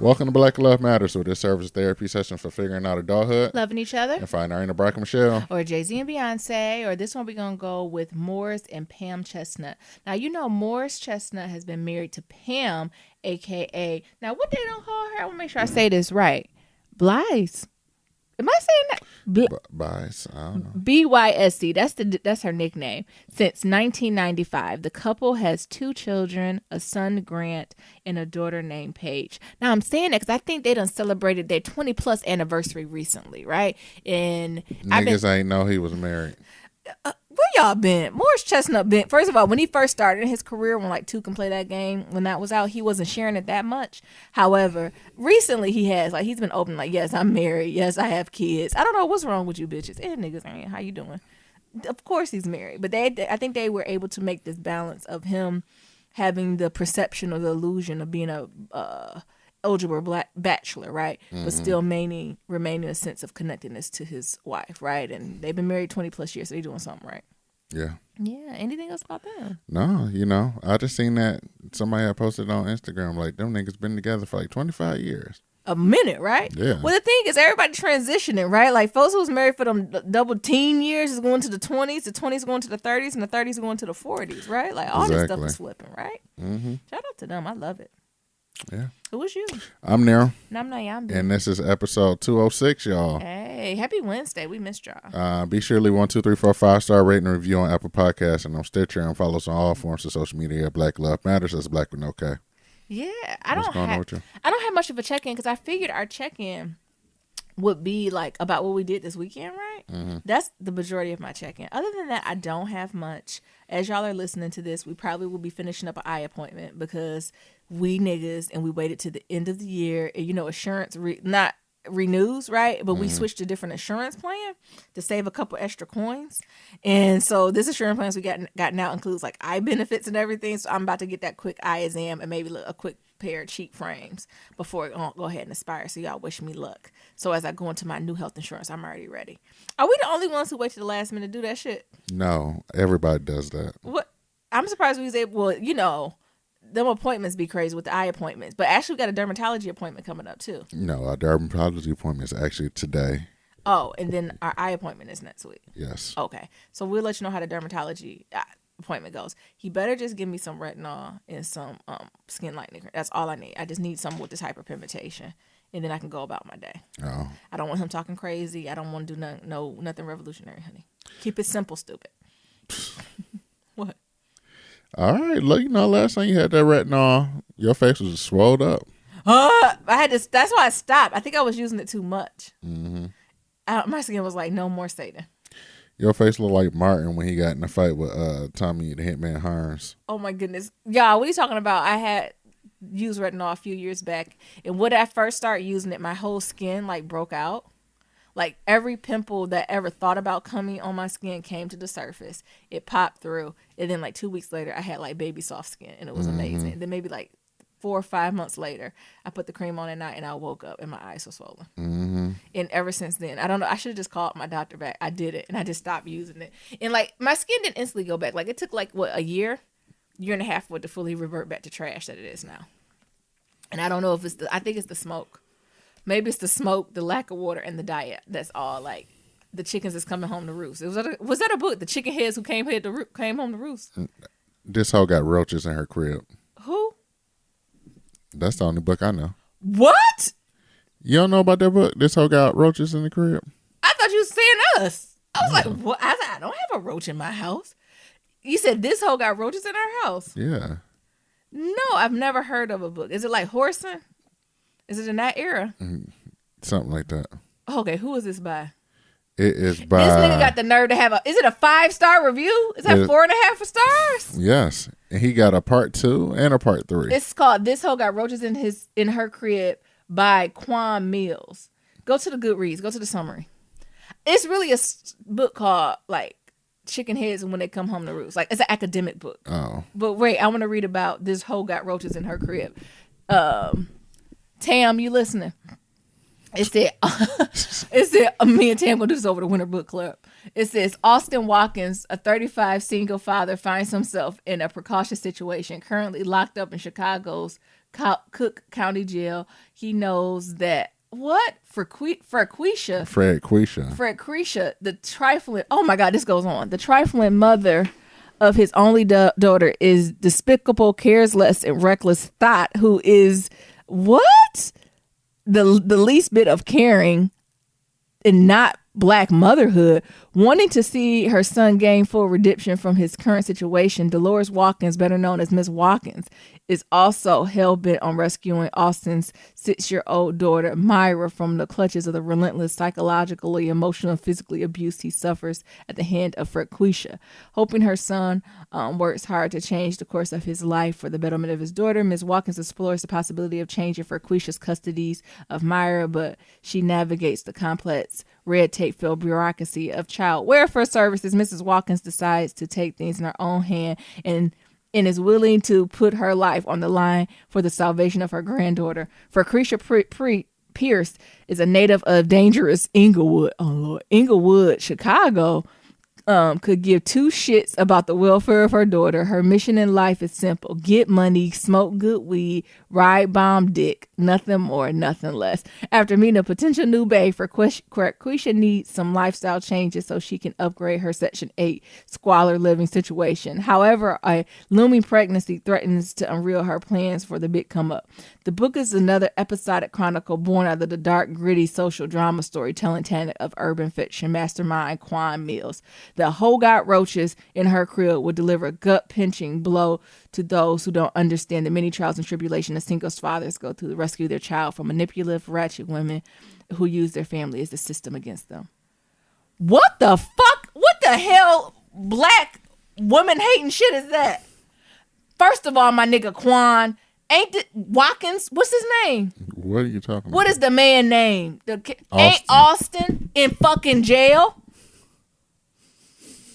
Welcome to Black Love Matters, where this serves as therapy session for figuring out adulthood, loving each other, and finding our inner Barack and Michelle. or Jay-Z and Beyonce, or this one we're going to go with Morris and Pam Chestnut. Now, you know Morris Chestnut has been married to Pam, a.k.a. Now, what they don't call her? I want to make sure I say this right. Blythe. Am I saying that? Bias. I don't know. BYSC. That's her nickname. Since 1995, the couple has 2 children, a son Grant and a daughter named Paige. Now I'm saying that because I think they done celebrated their 20 plus anniversary recently, right? And Niggas ain't know he was married. Where y'all been? Morris Chestnut been. First of all, when he first started in his career, when like 2 Can Play That Game, when that was out, he wasn't sharing it that much. However, recently he has. Like, he's been open, like, yes, I'm married. Yes, I have kids. I don't know what's wrong with you bitches. Niggas ain't. How you doing? Of course he's married. But I think they were able to make this balance of him having the perception or the illusion of being a eligible black bachelor, right? Mm-hmm. But still remaining a sense of connectedness to his wife, right? And they've been married 20 plus years, so they're doing something right. Yeah. Yeah. Anything else about them? No, I just seen that somebody had posted on Instagram, like, them niggas been together for like 25 years. A minute, right? Yeah. Well, the thing is, everybody transitioning, right? Like, folks who was married for them double teen years is going to the 20s, the 20s going to the 30s, and the 30s going to the 40s, right? Like, all this stuff is flipping, right? Mm-hmm. Shout out to them. I love it. Yeah. Who was you? I'm Nero. And I'm Nayambi. And this is episode 206, y'all. Hey, happy Wednesday. We missed y'all. Be sure to leave 1, 2, 3, 4, 5-star rating and review on Apple Podcasts and on Stitcher, and follow us on all forms of social media at Black Love Matters. That's Black with no K. Yeah. What's going on with you? I don't have much of a check-in because I figured our check-in would be like about what we did this weekend, right? Mm-hmm. That's the majority of my check-in. Other than that, I don't have much. As y'all are listening to this, we probably will be finishing up an eye appointment because we niggas and we waited to the end of the year. And, insurance not renews, right? But we switched to different insurance plan to save a couple extra coins. And so this insurance plans we got now includes like eye benefits and everything. So I'm about to get that quick eye exam and maybe a quick pair of cheap frames before it go ahead and expire. So y'all wish me luck. So as I go into my new health insurance, I'm already ready. Are we the only ones who wait to the last minute to do that shit? No, everybody does that. What? I'm surprised we was able. Well, them appointments be crazy with the eye appointments. But actually, we got a dermatology appointment coming up too. No, our dermatology appointment is actually today. Oh, and then our eye appointment is next week. Yes. Okay, so we'll let you know how the dermatology appointment goes. He better just give me some retinol and some skin lightening. That's all I need. I just need something with this hyperpigmentation, and then I can go about my day. Oh. I don't want him talking crazy. I don't want to do nothing revolutionary, honey. Keep it simple, stupid. What? All right, look, last time you had that retinol, your face was swelled up. I had this. That's why I stopped. I think I was using it too much. Mm-hmm. My skin was like, no more Satan. Your face looked like Martin when he got in a fight with Tommy the Hitman Hearns. Oh my goodness, y'all! What are you talking about? I had used retinol a few years back, and when I first started using it, my whole skin like broke out. Like every pimple that ever thought about coming on my skin came to the surface. It popped through, and then like 2 weeks later, I had like baby soft skin, and it was amazing. And then maybe like 4 or 5 months later, I put the cream on at night, and I woke up, and my eyes were swollen. Mm-hmm. And ever since then, I don't know. I should have just called my doctor back. I did it, and I just stopped using it. And like my skin didn't instantly go back. Like it took like a year and a half for it to fully revert back to trash that it is now. And I don't know if I think it's the smoke. Maybe it's the smoke, the lack of water, and the diet. That's all. Like the chickens is coming home to roost. Was that a book? The chicken heads who came home to roost. This hoe got roaches in her crib. Who? That's the only book I know. What? You don't know about that book? This hoe got roaches in the crib. I thought you were saying us. I was like, what? I don't have a roach in my house. You said this hoe got roaches in her house. Yeah. No, I've never heard of a book. Is it like Horson? Is it in that era? Something like that. Okay, who is this by? It is by... This nigga got the nerve to have is it a 5-star review? Is that 4.5 stars? Yes. And he got a part 2 and a part 3. It's called This Hoe Got Roaches in Her Crib by Quan Mills. Go to the Goodreads. Go to the summary. It's really a book called like Chicken Heads and When They Come Home to Roost. Like it's an academic book. Oh. But wait, I want to read about This Hoe Got Roaches in Her Crib. Tam, you listening? It said, it said, me and Tam gonna do this over the Winter Book Club. It says, Austin Watkins, a 35 single father, finds himself in a precautious situation, currently locked up in Chicago's Cook County Jail. He knows that, what? Fred Quisha, the trifling, oh my God, this goes on. The trifling mother of his only daughter is despicable, careless, and reckless thought who is, what? The least bit of caring and not Black motherhood, wanting to see her son gain full redemption from his current situation. Dolores Watkins, better known as Miss Watkins, is also hell-bent on rescuing Austin's 6-year-old daughter, Myra, from the clutches of the relentless psychologically, emotional, and physically abuse he suffers at the hand of Fred Quisha. Hoping her son works hard to change the course of his life for the betterment of his daughter, Miss Watkins explores the possibility of changing Fred Quisha's custodies of Myra, but she navigates the complex red tape-filled bureaucracy of child welfare services. Mrs. Watkins decides to take things in her own hand and is willing to put her life on the line for the salvation of her granddaughter. For Lucretia Pierce is a native of dangerous Inglewood, Chicago. Could give two shits about the welfare of her daughter. Her mission in life is simple: get money, smoke good weed, ride bomb dick, nothing more, nothing less. After meeting a potential new bae, Quisha needs some lifestyle changes so she can upgrade her Section 8 squalor living situation. However, a looming pregnancy threatens to unreal her plans for the big come up. The book is another episodic chronicle born out of the dark, gritty social drama storytelling talent of urban fiction mastermind Quan Mills. The Hogarth roaches in her crib would deliver a gut-pinching blow to those who don't understand the many trials and tribulations that single fathers go through to rescue their child from manipulative, ratchet women who use their family as the system against them. What the fuck? What the hell Black woman-hating shit is that? First of all, my nigga Quan, ain't the Watkins, what's his name? What are you talking about? What is the man name? Ain't Austin in fucking jail?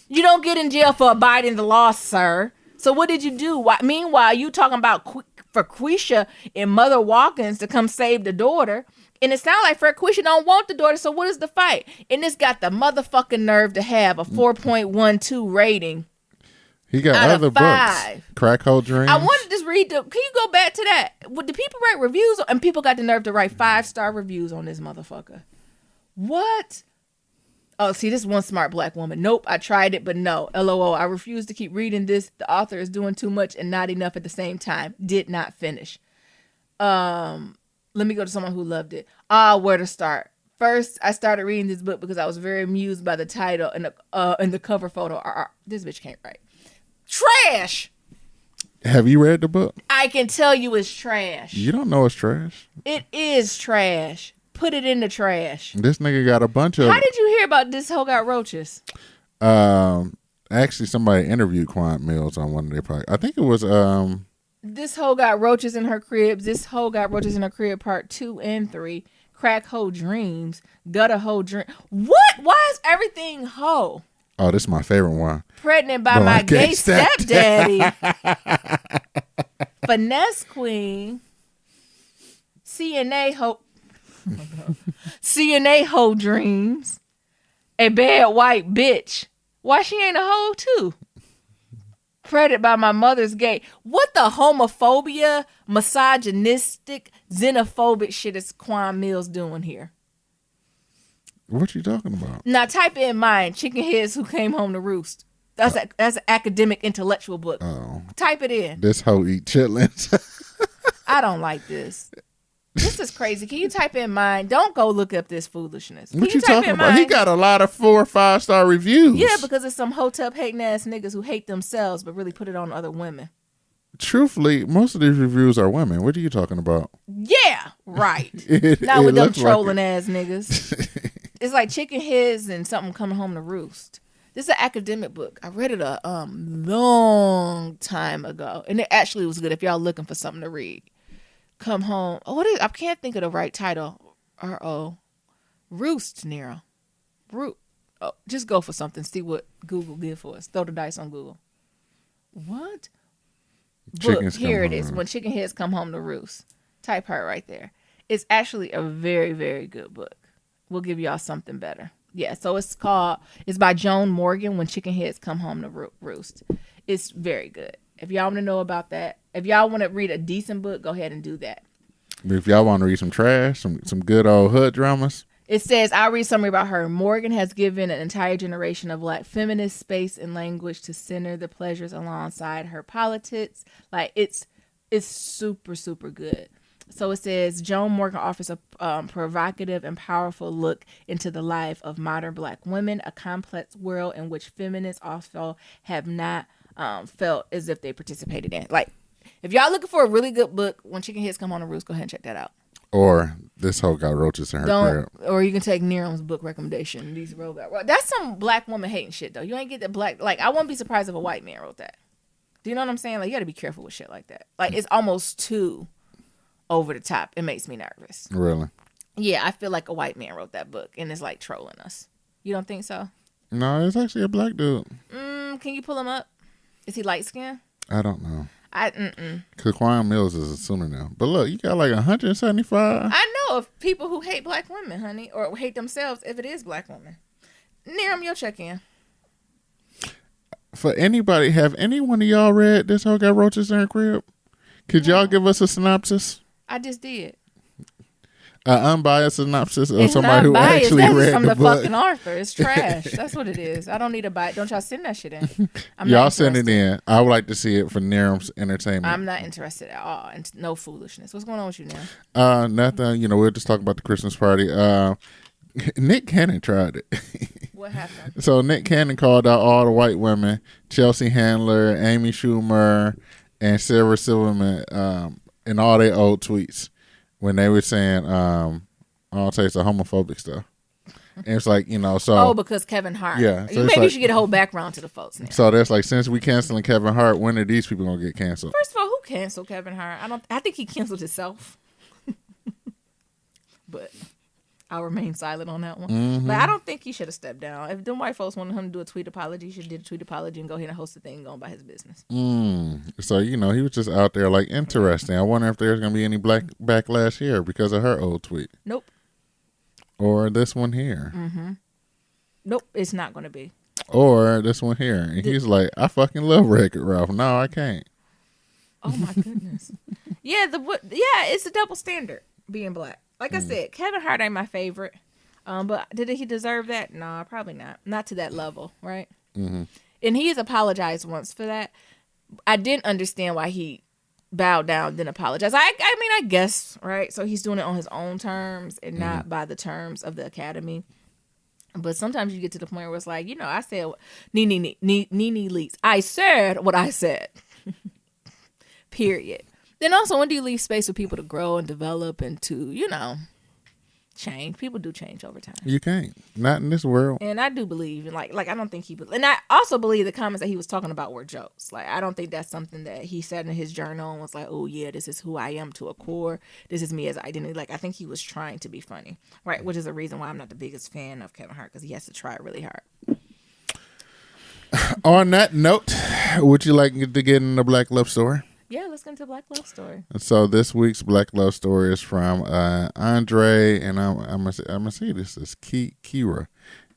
You don't get in jail for abiding the law, sir. So what did you do? Meanwhile, you talking about for Quisha and Mother Watkins to come save the daughter. And it sounds like Fred Quisha don't want the daughter, so what is the fight? And it's got the motherfucking nerve to have a 4.12 rating. He got out other of 5. books. Crack Hole Dreams. I wanted to just read can you go back to that? What, do people write reviews? And people got the nerve to write 5-star reviews on this motherfucker. What? Oh, see, this one smart Black woman. Nope, I tried it, but no. LOL, I refuse to keep reading this. The author is doing too much and not enough at the same time. Did not finish. Let me go to someone who loved it. Where to start? First, I started reading this book because I was very amused by the title and the cover photo. This bitch can't write. Trash! Have you read the book? I can tell you it's trash. You don't know it's trash. It is trash. Put it in the trash. This nigga got a bunch of... How did you hear about this Hogarth roaches? Actually, somebody interviewed Quan Mills on one of their podcasts. I think it was... This Hogarth roaches in her crib. This Hogarth roaches in her crib, part 2 and 3. Crack Hoe Dreams. Gutter Hoe Dream. What? Why is everything hoe? Oh, this is my favorite one. Pregnant by my gay stepdaddy. Finesse Queen. CNA Hoe. Oh my God. CNA Hoe Dreams. A bad white bitch. Why she ain't a hoe too? Predated by my mother's gay. What the homophobia, misogynistic, xenophobic shit is Quan Mills doing here? What you talking about? Now type in mine, Chicken Heads Who Came Home to Roost. That's an academic intellectual book. Oh. Type it in. This hoe eat chitlins. I don't like this. This is crazy. Can you type in mine? Don't go look up this foolishness. What you talking about? He got a lot of 4 or 5-star reviews. Yeah, because it's some hotep hating ass niggas who hate themselves but really put it on other women. Truthfully, most of these reviews are women. What are you talking about? Yeah, right. Not with them trolling ass niggas. It's like Chicken Heads and something coming home to roost. This is an academic book. I read it a long time ago, and it actually was good if y'all looking for something to read. Come home. Oh, what is? I can't think of the right title. Roost, Nero. Root. Oh, just go for something. See what Google give for us. Throw the dice on Google. What? Book. Here it is. When Chicken Heads Come Home to Roost. Type her right there. It's actually a very, very good book. We'll give y'all something better. Yeah, so it's by Joan Morgan, When Chicken Heads Come Home to Roost. It's very good. If y'all want to know about that, if y'all want to read a decent book, go ahead and do that. If y'all want to read some trash, some good old hood dramas. It says, I'll read something about her. Morgan has given an entire generation of Black feminists space and language to center the pleasures alongside her politics. Like, it's super, super good. So it says, Joan Morgan offers a provocative and powerful look into the life of modern Black women, a complex world in which feminists also have not felt as if they participated in. Like, if y'all looking for a really good book, When Chicken Heads Come on the Roost, go ahead and check that out. Or This Hoe Got Roaches in Her Crib. Or you can take Niram's book recommendation. These That's some Black woman hating shit, though. You ain't get the Black. Like, I wouldn't be surprised if a white man wrote that. Do you know what I'm saying? Like, you got to be careful with shit like that. Like, it's almost too over the top. It makes me nervous. Really? Yeah, I feel like a white man wrote that book and is like trolling us. You don't think so? No, it's actually a Black dude. Can you pull him up? Is he light skinned? I don't know. Because Quan Mills is a synonym. But look, you got like 175. I know of people who hate Black women, honey, or hate themselves if it is Black women. Niram, you'll check in. For anybody, have any one of y'all read This Hoe Got Roaches in Her Crib? Could y'all give us a synopsis? I just did. An unbiased synopsis of It's somebody who biased. actually That's read from the the book. fucking author. It's trash. That's what it is. I don't need a bite. Don't y'all send that shit in. Y'all send it in. I would like to see it for Niram's entertainment. I'm not interested at all. And no foolishness. What's going on with you now? Nothing. You know, we'll just talk about the Christmas party. Nick Cannon tried it. What happened? So Nick Cannon called out all the white women, Chelsea Handler, Amy Schumer, and Sarah Silverman, in all their old tweets when they were saying all types of homophobic stuff. And it's like, you know, so... Oh, because Kevin Hart. Yeah. So Maybe you should get a whole background to the folks now. So that's like, since we canceling Kevin Hart, when are these people going to get canceled? First of all, who canceled Kevin Hart? I think he canceled himself. But I'll remain silent on that one. Mm-hmm. But I don't think he should have stepped down. If them white folks wanted him to do a tweet apology, he should have did a tweet apology and go ahead and host the thing and go about his business. So, you know, he was just out there like, interesting. I wonder if there's going to be any black backlash here because of her old tweet. Nope. Or this one here. Nope, it's not going to be. Or this one here. And he's like, I fucking love Wreck-It Ralph. No, I can't. Oh, my goodness. It's a double standard being Black. Like I said, Kevin Hart ain't my favorite. But did he deserve that? No, probably not. Not to that level, right? Mm-hmm. And he has apologized once for that. I didn't understand why he bowed down, didn't apologize. I mean, I guess, right? So he's doing it on his own terms and not by the terms of the Academy. But sometimes you get to the point where it's like, you know, I said, Nene Leakes. I said what I said. Period. Then also, when do you leave space for people to grow and develop and to, you know, change? People do change over time. You can't. Not in this world. And I do believe, and I don't think and I also believe the comments that he was talking about were jokes. Like, I don't think that's something that he said in his journal and was like, oh yeah, this is who I am to a core. This is me as identity. Like, I think he was trying to be funny, right? Which is the reason why I'm not the biggest fan of Kevin Hart, because he has to try really hard. On that note, would you like to get in the Black Love Story? Yeah, let's get into Black Love Story. So this week's Black Love Story is from Andre, and I'm gonna say this is Kira.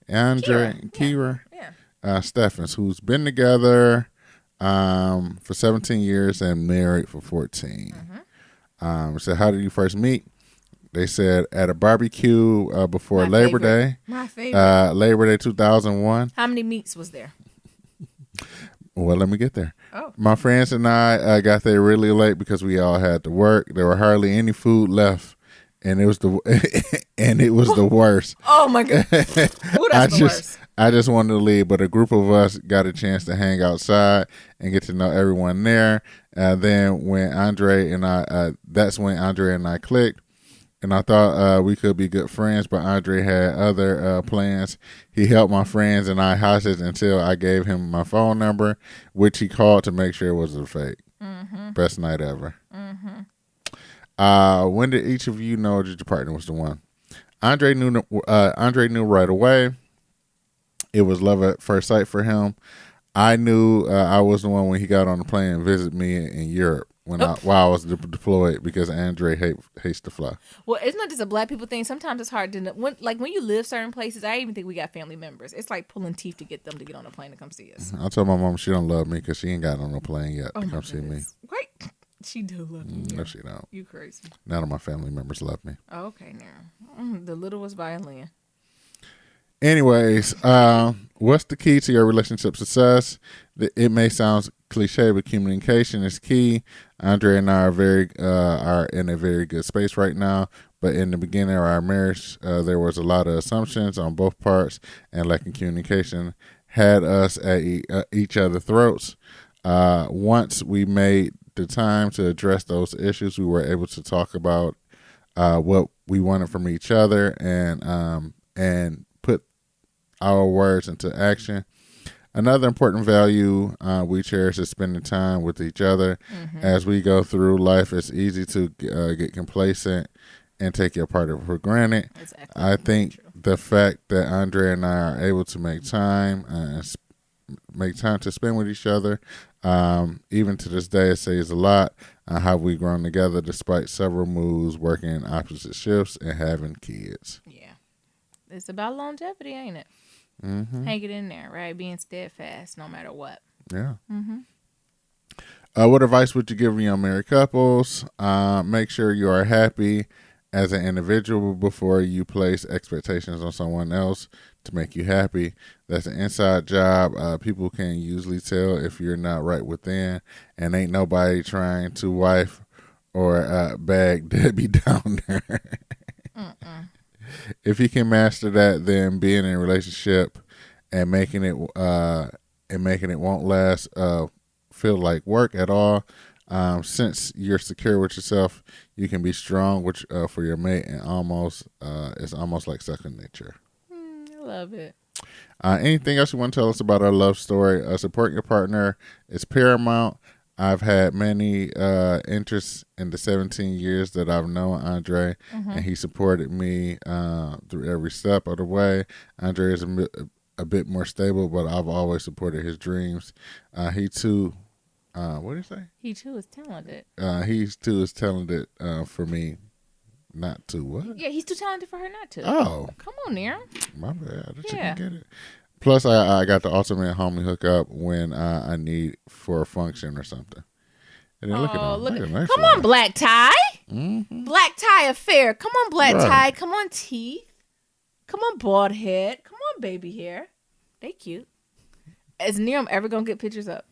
Kira Steffens, who's been together for 17 years and married for 14. So how did you first meet? They said at a barbecue before Labor Day. My favorite. Labor Day 2001. How many meats was there? Well, let me get there. Oh. My friends and I got there really late because we all had to work. There were hardly any food left, and it was the worst. Oh my god! Ooh, that's the worst. I just wanted to leave, but a group of us got a chance to hang outside and get to know everyone there. Then when Andre and I clicked. And I thought we could be good friends, but Andre had other plans. He held my friends and I hostage until I gave him my phone number, which he called to make sure it was a fake. Mm-hmm. Best night ever. Mm-hmm. When did each of you know that your partner was the one? Andre knew right away. It was love at first sight for him. I knew I was the one when he got on the plane and visited me in Europe while I was deployed because Andre hates to fly. Well, it's not just a black people thing. Sometimes it's hard to know. When you live certain places, I even think we got family members. It's like pulling teeth to get them to get on a plane to come see us. I told my mom she don't love me because she ain't got on no plane yet to come see me. Wait, she do love you. No, she don't. You crazy. None of my family members love me. Oh, okay, now the littlest violin. Anyways, what's the key to your relationship success? It may sound cliche, but communication is key. Andre and I are in a very good space right now. But in the beginning of our marriage, there was a lot of assumptions on both parts, and lacking communication had us at each other's throats. Once we made the time to address those issues, we were able to talk about what we wanted from each other and put our words into action. Another important value we cherish is spending time with each other. Mm-hmm. As we go through life, it's easy to get complacent and take your partner for granted. Exactly. I think the fact that Andre and I are able to make time to spend with each other, even to this day, it says a lot on how we've grown together despite several moves, working in opposite shifts, and having kids. Yeah. It's about longevity, ain't it? Mm-hmm. Hang it in there, right? Being steadfast no matter what. Yeah. Mm-hmm. What advice would you give young married couples? Make sure you are happy as an individual before you place expectations on someone else to make you happy. That's an inside job. People can usually tell if you're not right within, and ain't nobody trying to wife or bag Debbie down there. If you can master that, then being in a relationship and making it won't last feel like work at all. Since you're secure with yourself, you can be strong for your mate, and it's almost like second nature. I love it. Anything else you want to tell us about our love story? Supporting your partner is paramount. I've had many interests in the 17 years that I've known Andre, and he supported me through every step of the way. Andre is a bit more stable, but I've always supported his dreams. He too, what did he say? He too is talented. He too is talented for me not to. What? Yeah, he's too talented for her not to. Oh. Come on, Nira. My bad. I didn't get it. Plus, I got the ultimate homie hookup when I need for a function or something. And then look at him. Come on, Black Tie. Mm-hmm. Black Tie affair. Come on, Black Tie. Come on, teeth. Come on, bald head. Come on, baby hair. They cute. Is Niram ever going to get pictures up?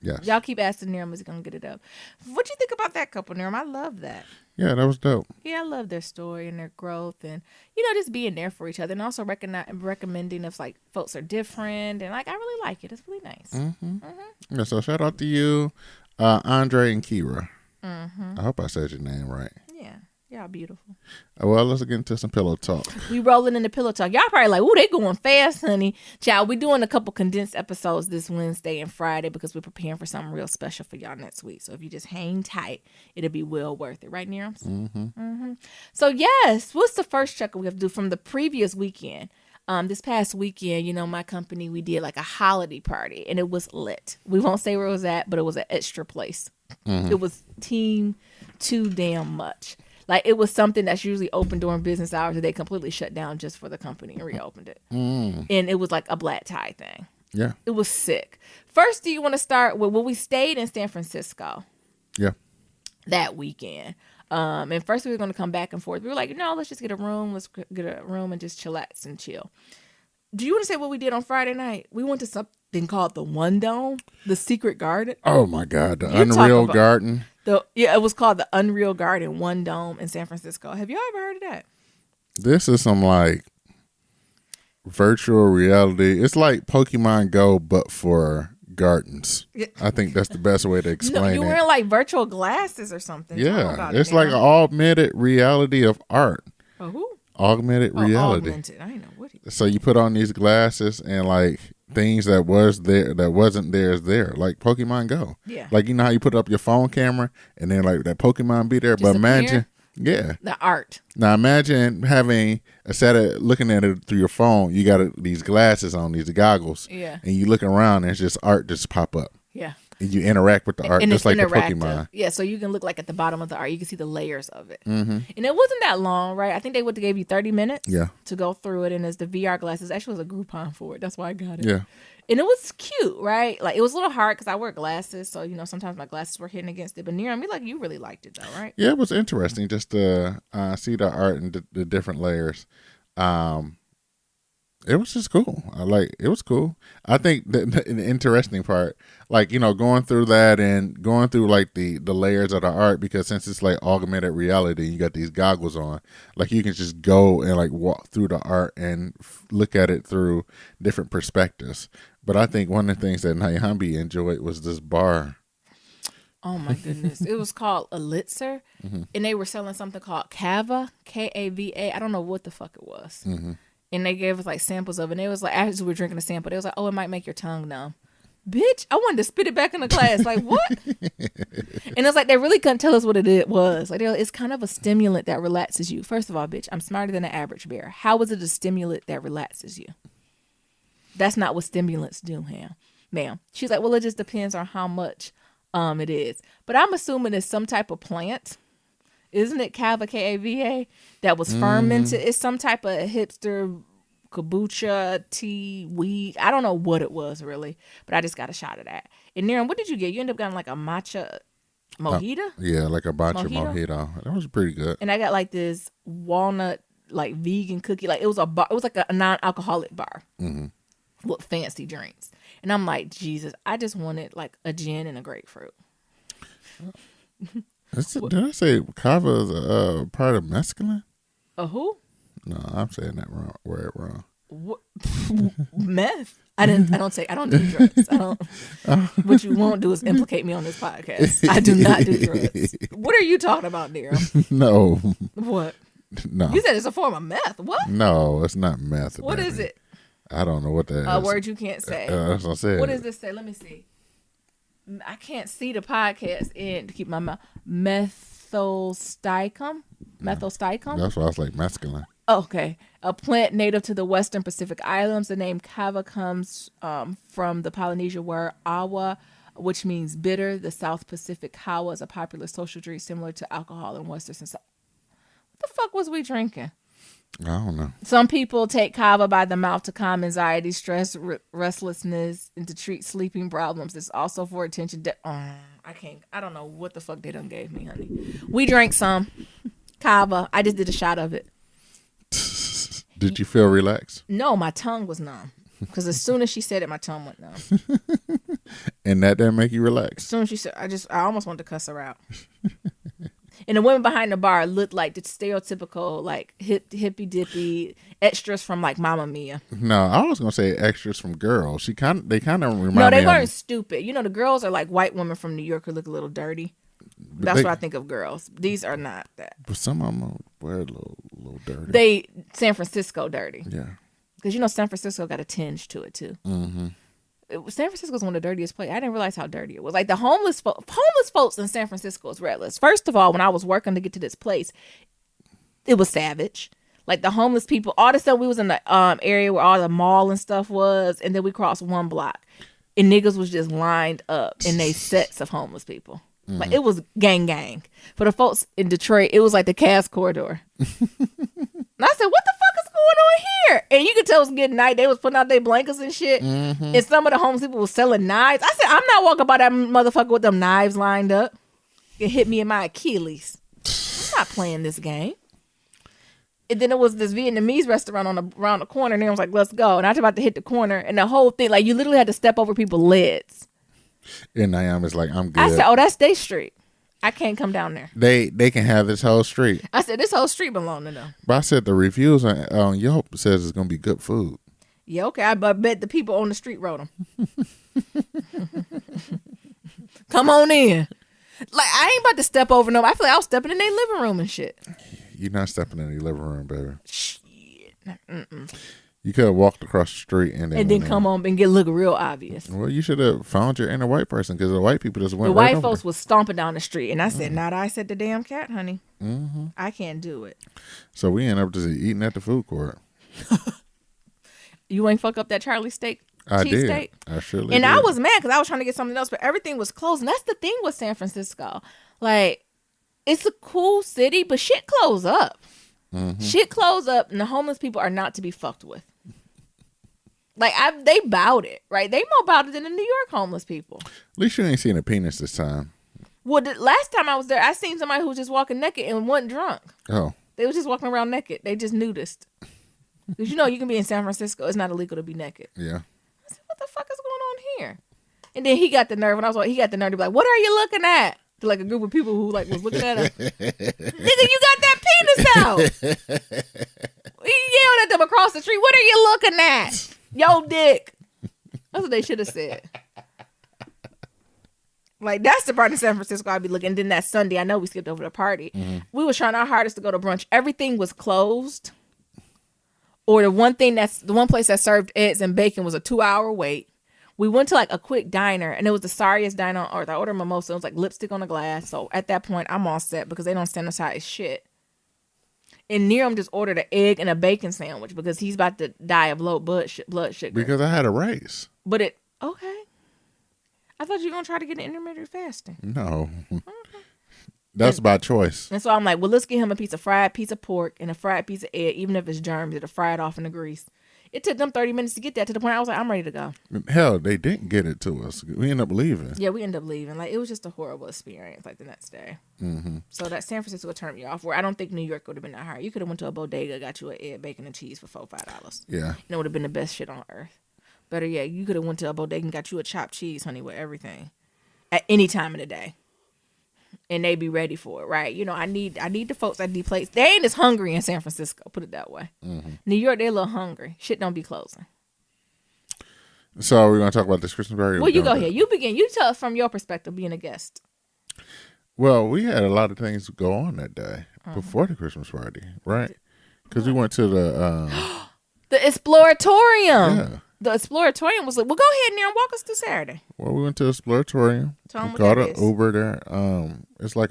Yes. Y'all keep asking Niram, is he going to get it up? What you think about that couple, Niram? I love that. Yeah, that was dope. Yeah, I love their story and their growth, and just being there for each other, and also recommending if like folks are different, and like I really like it. It's really nice. Mm-hmm. Mm-hmm. Yeah, so shout out to you, Andre and Kira. Mm-hmm. I hope I said your name right. Yeah, y'all beautiful. Well, let's get into some pillow talk. We rolling into pillow talk. Y'all probably like, ooh, they going fast, honey. Child, we doing a couple condensed episodes this Wednesday and Friday because we're preparing for something real special for y'all next week. So if you just hang tight, it'll be well worth it. Right, Niram? Mm-hmm. Mm-hmm. So yes, what's the first check we have to do from the previous weekend? This past weekend, my company, we did like a holiday party and it was lit. We won't say where it was at, but it was an extra place. Mm-hmm. It was team too damn much. Like, it was something that's usually open during business hours that they completely shut down just for the company and reopened it. And it was like a black tie thing. Yeah. It was sick. First, do you want to start with, we stayed in San Francisco. Yeah. That weekend. And first we were going to come back and forth. We were like, no, let's just get a room. Let's get a room and just chillax and chill. Do you want to say what we did on Friday night? We went to something called the One Dome, the Secret Garden. Oh, my God. The Unreal Garden. It was called the Unreal Garden, One Dome in San Francisco. Have y'all ever heard of that? This is some like virtual reality. It's like Pokemon Go, but for gardens. Yeah. I think that's the best way to explain it. You're wearing like virtual glasses or something. Yeah, it's like an augmented reality of art. Oh, who? Augmented reality. Augmented. I know what. So you put on these glasses and like things that was there that wasn't there is there, like Pokemon Go. Yeah. Like, you know how you put up your phone camera and then like that Pokemon be there, but imagine. Yeah. The art. Now imagine having looking at it through your phone. You got these glasses on, these goggles. Yeah. And you look around and it's just art just pop up. Yeah. And you interact with the art and just it's like the interactive. Pokemon. Yeah, so you can look like at the bottom of the art, you can see the layers of it. And it wasn't that long, right? I think they would have gave you 30 minutes Yeah. to go through it. And as the VR glasses, actually was a Groupon for it. That's why I got it. Yeah. And it was cute, right? Like, it was a little hard because I wear glasses, so sometimes my glasses were hitting against it. But Niram, me, like, you really liked it though, right? Yeah, it was interesting just to see the art and the different layers. It was just cool. It was cool. I think the interesting part, like, going through that and going through like the layers of the art, because since it's like augmented reality, you got these goggles on, like you can just go and like walk through the art and look at it through different perspectives. But I think one of the things that Nyambi enjoyed was this bar. Oh my goodness. It was called Elixir, and they were selling something called Kava, Kava. I don't know what the fuck it was. And they gave us like samples of it. And it was like, as we were drinking a sample, they was like, oh, it might make your tongue numb. Bitch, I wanted to spit it back in the glass. Like, what? And it's like, they really couldn't tell us what it was. Like, it's kind of a stimulant that relaxes you. First of all, bitch, I'm smarter than an average bear. How is it a stimulant that relaxes you? That's not what stimulants do, ma'am. She's like, well, it just depends on how much it is. But I'm assuming it's some type of plant. Isn't it Kava, Kava, that was fermented? It's some type of hipster kombucha, tea, weed. I don't know what it was really, but I just got a shot of that. And Niram, what did you get? You ended up getting like a matcha mojito? Yeah, like a matcha mojito. That was pretty good. And I got like this walnut, like vegan cookie. Like it was a bar. It was like a non-alcoholic bar with fancy drinks. And I'm like, Jesus, I just wanted like a gin and a grapefruit. Did I say kava is a part of mescaline? A who? No, I'm saying that wrong. Word wrong. What? Meth? I don't do drugs. What you won't do is implicate me on this podcast. I do not do drugs. What are you talking about, Daryl? No. What? No. You said it's a form of meth. What? No, it's not meth. What is it? I don't know what that is. A word you can't say. That's what I said. What does this say? Let me see. I can't see the podcast in to keep my mouth. Methylsticum? Methylsticum? That's why I was like mescaline. Okay. A plant native to the Western Pacific Islands. The name kava comes from the Polynesian word awa, which means bitter. The South Pacific kawa is a popular social drink similar to alcohol in Western society. What the fuck was we drinking? I don't know. Some people take kava by the mouth to calm anxiety, stress, restlessness, and to treat sleeping problems. It's also for attention. I don't know what the fuck they done gave me, honey. We drank some kava. I just did a shot of it. Did you feel relaxed? No, my tongue was numb. Because as soon as she said it, my tongue went numb. And that didn't make you relax? As soon as she said, I almost wanted to cuss her out. And the women behind the bar looked like the stereotypical, like hippy dippy extras from like Mamma Mia. No, I was gonna say extras from Girls. They kind of remind me. No, they weren't stupid. The girls are like white women from New York who look a little dirty. That's what I think of Girls. These are not that. But some of them were a little dirty. They San Francisco dirty. Yeah. Because San Francisco got a tinge to it too. Mm-hmm. San Francisco is one of the dirtiest places. I didn't realize how dirty it was. Like the homeless folks in San Francisco is reckless. First of all, when I was working to get to this place, it was savage. Like the homeless people, all the stuff, we was in the area where all the mall and stuff was, and then we crossed one block, and niggas was just lined up in they sets of homeless people. Mm-hmm. Like it was gang. For the folks in Detroit, it was like the Cass Corridor. And I said, what the fuck is going on here? And you could tell it was getting night. They was putting out their blankets and shit. Mm-hmm. And some of the homeless people was selling knives. I said, I'm not walking by that motherfucker with them knives lined up. It hit me in my Achilles. I'm not playing this game. And then it was this Vietnamese restaurant around the corner. And they was like, let's go. And I was about to hit the corner. And the whole thing, like you literally had to step over people's legs. And I was like, I'm good. I said, oh, that's their street. I can't come down there. They can have this whole street. I said, this whole street belong to them. But I said the reviews on Yelp says it's going to be good food. Yeah, okay. I bet the people on the street wrote them. Come on in. Like, I ain't about to step over them. I feel like I was stepping in their living room and shit. You're not stepping in your living room, baby. Shit. Mm-mm. You could have walked across the street and then come on and look real obvious. Well, you should have found your inner white person because the white people just went. The right white over folks there. was stomping down the street, and I said, "Not I said the damn cat, honey. Mm-hmm. I can't do it." So we ended up just eating at the food court. You ain't fuck up that Charlie steak. I did. cheesesteak. I surely And did. I was mad because I was trying to get something else, but everything was closed. And that's the thing with San Francisco. Like, it's a cool city, but shit close up. Shit close up, and the homeless people are not to be fucked with. Like, they bowed it, right? They more bowed it than the New York homeless people. At least you ain't seen a penis this time. Well, the last time I was there, I seen somebody who was just walking naked and wasn't drunk. Oh. They was just walking around naked. They just nudist. Because you know you can be in San Francisco. It's not illegal to be naked. Yeah. I said, what the fuck is going on here? And then he got the nerve, and I was like, he got the nerve to be like, what are you looking at? To like a group of people who like was looking at him. Nigga, you got that penis out. He yelled at them across the street. What are you looking at? Yo, dick. That's what they should have said. Like, that's the part in San Francisco I'd be looking. And then that Sunday, I know we skipped over the party. We was trying our hardest to go to brunch. Everything was closed. Or the one place that served eggs and bacon was a 2-hour wait. We went to like a quick diner, and it was the sorriest diner on earth. I ordered mimosa. It was like lipstick on the glass. So at that point, I'm all set because they don't sanitize shit. And Neeram just ordered an egg and a bacon sandwich because he's about to die of low blood sugar. Because I had a race. But okay. I thought you were going to try to get an intermittent fasting. No. That's by choice. And so I'm like, well, let's get him a fried piece of pork and a fried piece of egg, even if it's germs, it'll fry it off in the grease. It took them 30 minutes to get that to the point I was like, I'm ready to go. Hell, they didn't get it to us. We ended up leaving. Yeah, we ended up leaving. Like, it was just a horrible experience, like, the next day. Mm-hmm. So that San Francisco turned me off, where I don't think New York would have been that hard. You could have went to a bodega, got you an egg, bacon, and cheese for $4-5. Yeah. And it would have been the best shit on earth. Better yet, you could have went to a bodega and got you a chopped cheese, honey, with everything. At any time of the day. And they be ready for it, right? You know, I need the folks at these places. They ain't as hungry in San Francisco, put it that way. Mm-hmm. New York, they're a little hungry. Shit don't be closing. So we're going to talk about this Christmas party? Well, you go ahead. You begin. You tell us from your perspective being a guest. Well, we had a lot of things go on that day before the Christmas party, right? Because we went to the Exploratorium. Yeah. The Exploratorium was like, well, go ahead now and walk us through Saturday. Well, we went to Exploratorium. Tell 'em We what got that an is. Uber there. It's like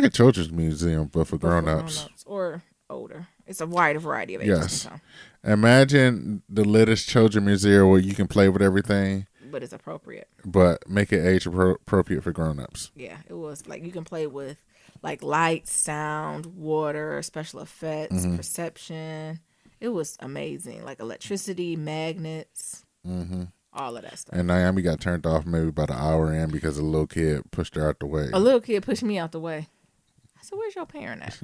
a children's museum, but for grown-ups. Or older. It's a wide variety of ages. Yes. And Imagine the latest children's museum where you can play with everything, but it's appropriate. but make it age appropriate for grown-ups. Yeah, it was like you can play with like lights, sound, water, special effects, perception. It was amazing. Like electricity, magnets, all of that stuff. And Naomi got turned off maybe about an hour in because a little kid pushed her out the way. A little kid pushed me out the way. I said, where's your parent at?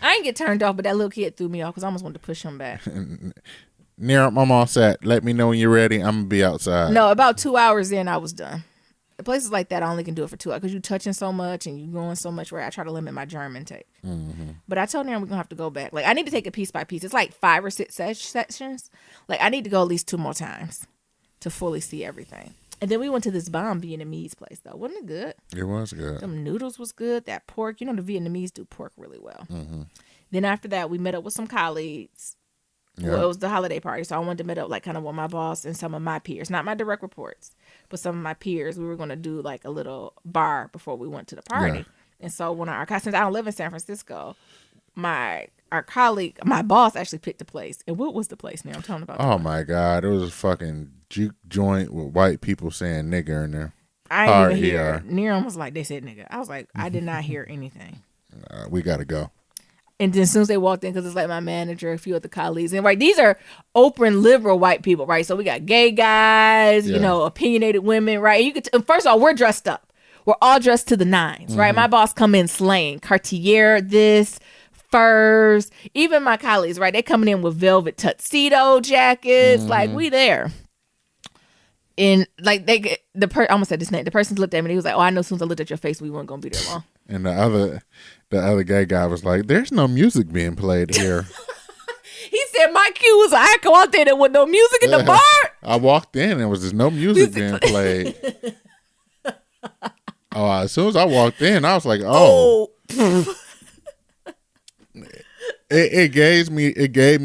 I didn't get turned off, but that little kid threw me off because I almost wanted to push him back. Near, I'm all set. Let me know when you're ready. I'm going to be outside. No, about 2 hours in, I was done. The places like that, I only can do it for 2 hours because you're touching so much and you're going so much where I try to limit my germ intake. But I told them we're going to have to go back. Like, I need to take it piece by piece. It's like 5 or 6 sections. Like, I need to go at least 2 more times to fully see everything. And then we went to this bomb Vietnamese place, though. Wasn't it good? It was good. Them noodles was good. That pork, you know, the Vietnamese do pork really well. Then after that, we met up with some colleagues. Yeah. Well, it was the holiday party, so I wanted to meet up like kind of with my boss and some of my peers. Not my direct reports, but some of my peers. We were going to do like a little bar before we went to the party. Yeah. And so when since I don't live in San Francisco, our colleague, my boss actually picked a place. And what was the place now? I'm telling about. Oh my God. It was a fucking juke joint with white people saying nigger in there. I Hard didn't even hear. ER. Neeram was like, they said nigga. I was like, I did not hear anything. We got to go. And then as soon as they walked in, because it's like my manager, a few other colleagues, and right, these are open, liberal white people, right? So we got gay guys, you know, opinionated women, right? And you could, first of all, we're dressed up. We're all dressed to the nines, right? My boss come in slaying Cartier, this, furs, even my colleagues, right? They coming in with velvet tuxedo jackets, like we there. And like I almost said this name. The person looked at me. And he was like, "Oh, I know. As soon as I looked at your face, we weren't gonna be there long." And the other gay guy was like, "There's no music being played here." He said, "My cue was I go out there with no music in the bar." I walked in and there was just no music being played. As soon as I walked in, I was like, "Oh." It gave me